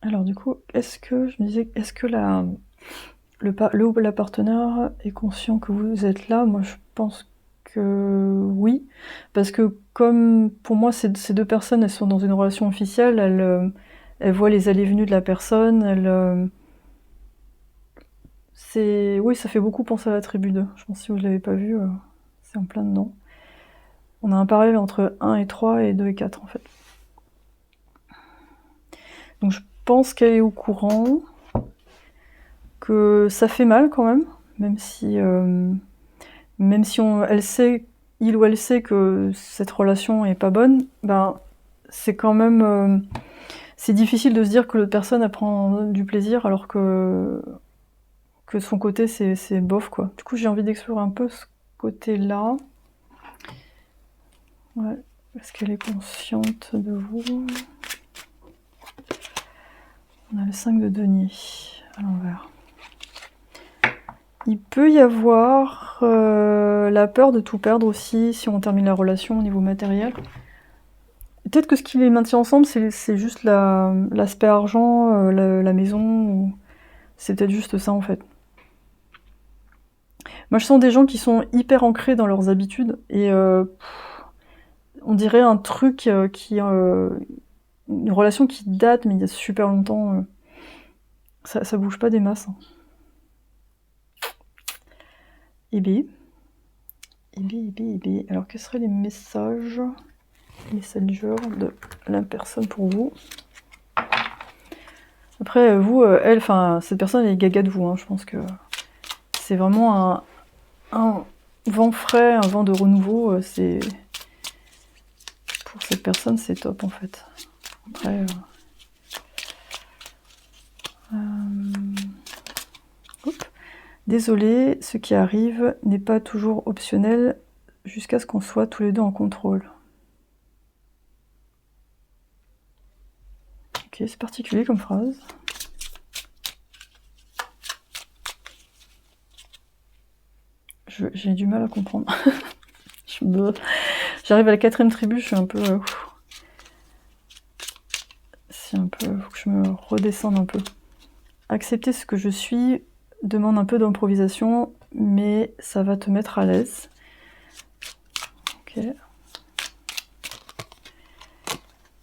Speaker 1: Alors du coup, je me disais, est-ce que le ou la partenaire est conscient que vous êtes là? Moi je pense que oui, parce que comme pour moi ces deux personnes, elles sont dans une relation officielle, elles voient les allées et venues de la personne, oui, ça fait beaucoup penser à la tribu 2. Je pense que si vous ne l'avez pas vu, c'est en plein dedans. On a un parallèle entre 1 et 3 et 2 et 4 en fait. Donc je pense qu'elle est au courant, que ça fait mal quand même, même si elle sait, il ou elle sait que cette relation est pas bonne, ben c'est quand même c'est difficile de se dire que l'autre personne apprend du plaisir alors que de son côté c'est bof quoi. Du coup j'ai envie d'explorer un peu ce côté-là. Ouais. Est-ce qu'elle est consciente de vous? On a le 5 de denier à l'envers. Il peut y avoir la peur de tout perdre aussi si on termine la relation au niveau matériel. Peut-être que ce qui les maintient ensemble, c'est juste l'aspect argent, la maison, c'est peut-être juste ça en fait. Moi je sens des gens qui sont hyper ancrés dans leurs habitudes et on dirait un truc une relation qui date mais il y a super longtemps, ça bouge pas des masses. Ibi. Alors que seraient les messages Messenger de la personne pour vous? Après vous, cette personne elle est gaga de vous, hein. Je pense que c'est vraiment un vent frais, un vent de renouveau, pour cette personne c'est top en fait. Après désolé, ce qui arrive n'est pas toujours optionnel jusqu'à ce qu'on soit tous les deux en contrôle. Ok, c'est particulier comme phrase. J'ai du mal à comprendre. J'arrive à la 4e tribu, je suis un peu... faut que je me redescende un peu. Accepter ce que je suis demande un peu d'improvisation, mais ça va te mettre à l'aise. Ok.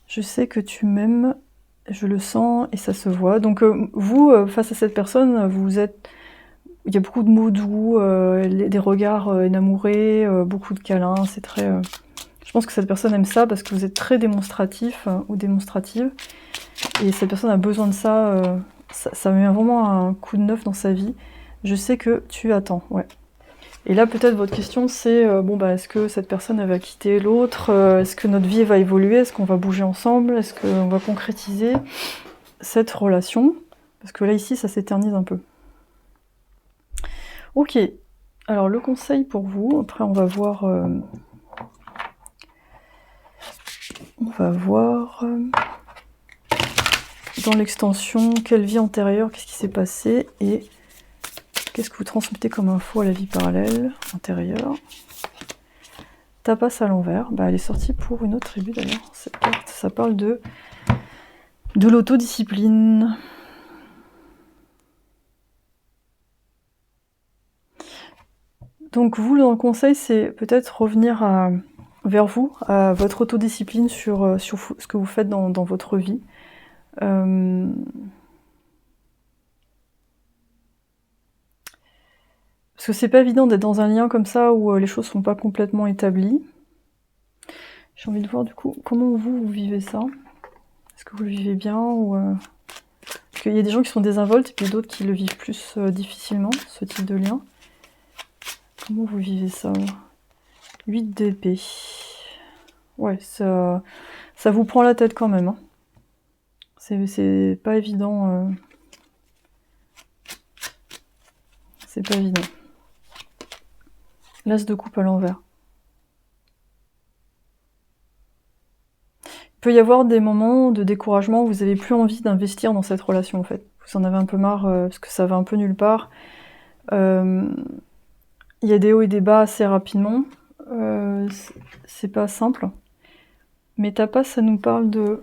Speaker 1: Je sais que tu m'aimes, je le sens et ça se voit. Donc vous, face à cette personne, il y a beaucoup de mots doux, des regards énamourés, beaucoup de câlins, c'est très... Je pense que cette personne aime ça parce que vous êtes très démonstratif ou démonstrative. Et cette personne a besoin de ça, ça met vraiment un coup de neuf dans sa vie. Je sais que tu attends, ouais. Et là, peut-être votre question, c'est est-ce que cette personne elle va quitter l'autre? Est-ce que notre vie va évoluer? Est-ce qu'on va bouger ensemble? Est-ce qu'on va concrétiser cette relation? Parce que là, ici, ça s'éternise un peu. Ok. Alors, le conseil pour vous, après, on va voir dans l'extension quelle vie antérieure, qu'est-ce qui s'est passé et qu'est-ce que vous transmettez comme info à la vie parallèle antérieure. Tapas à l'envers, elle est sortie pour une autre tribu d'ailleurs, cette carte. Ça parle de l'autodiscipline. Donc vous, dans le conseil, c'est peut-être revenir vers vous, à votre autodiscipline sur ce que vous faites dans votre vie. Euh, Parce que c'est pas évident d'être dans un lien comme ça où les choses sont pas complètement établies. J'ai envie de voir du coup comment vous vivez ça. Est-ce que vous le vivez bien ou Parce qu'il y a des gens qui sont désinvoltes et puis d'autres qui le vivent plus difficilement, ce type de lien. Comment vous vivez ça? 8 d'épée. Ouais, ça vous prend la tête quand même. Hein. C'est pas évident. C'est pas évident. L'as de coupe à l'envers. Il peut y avoir des moments de découragement où vous avez plus envie d'investir dans cette relation en fait. Vous en avez un peu marre parce que ça va un peu nulle part. Il y a des hauts et des bas assez rapidement. C'est pas simple. Mais Tapas, ça nous parle de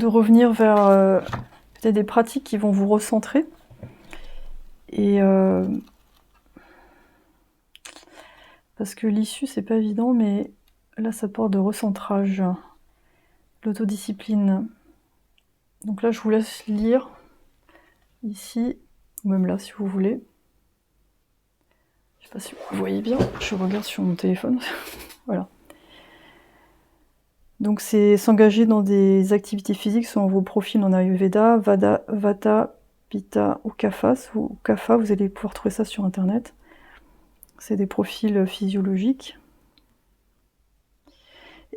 Speaker 1: revenir vers peut-être des pratiques qui vont vous recentrer. Et parce que l'issue, c'est pas évident, mais là, ça porte de recentrage. L'autodiscipline. Donc là, je vous laisse lire, ici, ou même là, si vous voulez. Je sais pas si vous voyez bien, je regarde sur mon téléphone. Voilà. Donc c'est s'engager dans des activités physiques selon vos profils en Ayurveda, Vata, Pitta ou Kapha. Ou Kapha, vous allez pouvoir trouver ça sur internet. C'est des profils physiologiques.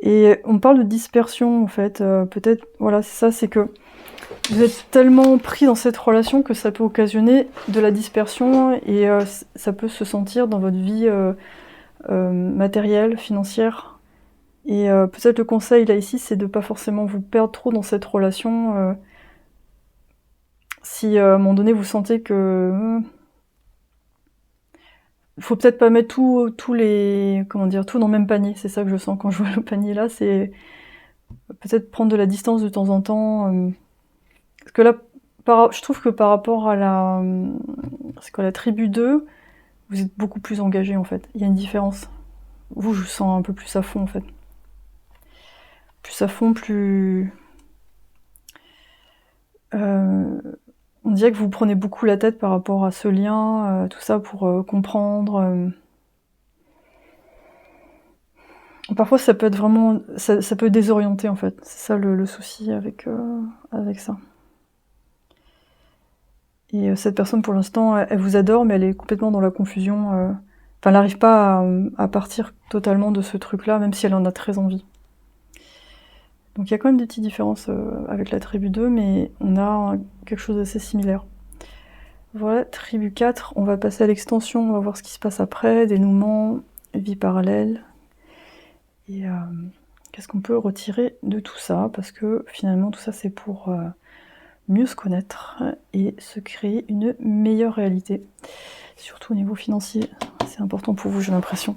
Speaker 1: Et on parle de dispersion en fait, peut-être, voilà, c'est ça, c'est que vous êtes tellement pris dans cette relation que ça peut occasionner de la dispersion et ça peut se sentir dans votre vie matérielle, financière. Et peut-être le conseil là ici, c'est de pas forcément vous perdre trop dans cette relation. Si à un moment donné vous sentez que faut peut-être pas mettre tout dans le même panier. C'est ça que je sens quand je vois le panier là, c'est peut-être prendre de la distance de temps en temps. Parce que là, je trouve que par rapport à la tribu 2, vous êtes beaucoup plus engagé en fait. Il y a une différence. Vous, je vous sens un peu plus à fond en fait. Plus à fond, plus... on dirait que vous prenez beaucoup la tête par rapport à ce lien, tout ça pour comprendre. Parfois, ça peut être vraiment... Ça peut désorienter en fait. C'est ça le souci avec ça. Et cette personne, pour l'instant, elle vous adore, mais elle est complètement dans la confusion. Enfin, elle n'arrive pas à partir totalement de ce truc-là, même si elle en a très envie. Donc il y a quand même des petites différences avec la tribu 2, mais on a quelque chose d'assez similaire. Voilà, tribu 4, on va passer à l'extension, on va voir ce qui se passe après, dénouement, vie parallèle. Et qu'est-ce qu'on peut retirer de tout ça? Parce que finalement, tout ça, c'est pour... mieux se connaître et se créer une meilleure réalité. Surtout au niveau financier, c'est important pour vous, j'ai l'impression.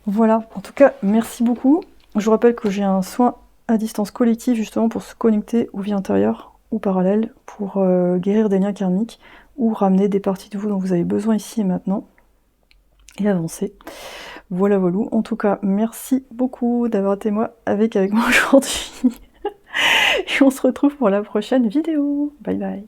Speaker 1: Voilà, en tout cas, merci beaucoup. Je vous rappelle que j'ai un soin à distance collective justement pour se connecter aux vies intérieures ou parallèles, pour guérir des liens karmiques ou ramener des parties de vous dont vous avez besoin ici et maintenant et avancer. Voilà, voilà. En tout cas, merci beaucoup d'avoir été avec moi aujourd'hui. Et on se retrouve pour la prochaine vidéo. Bye bye.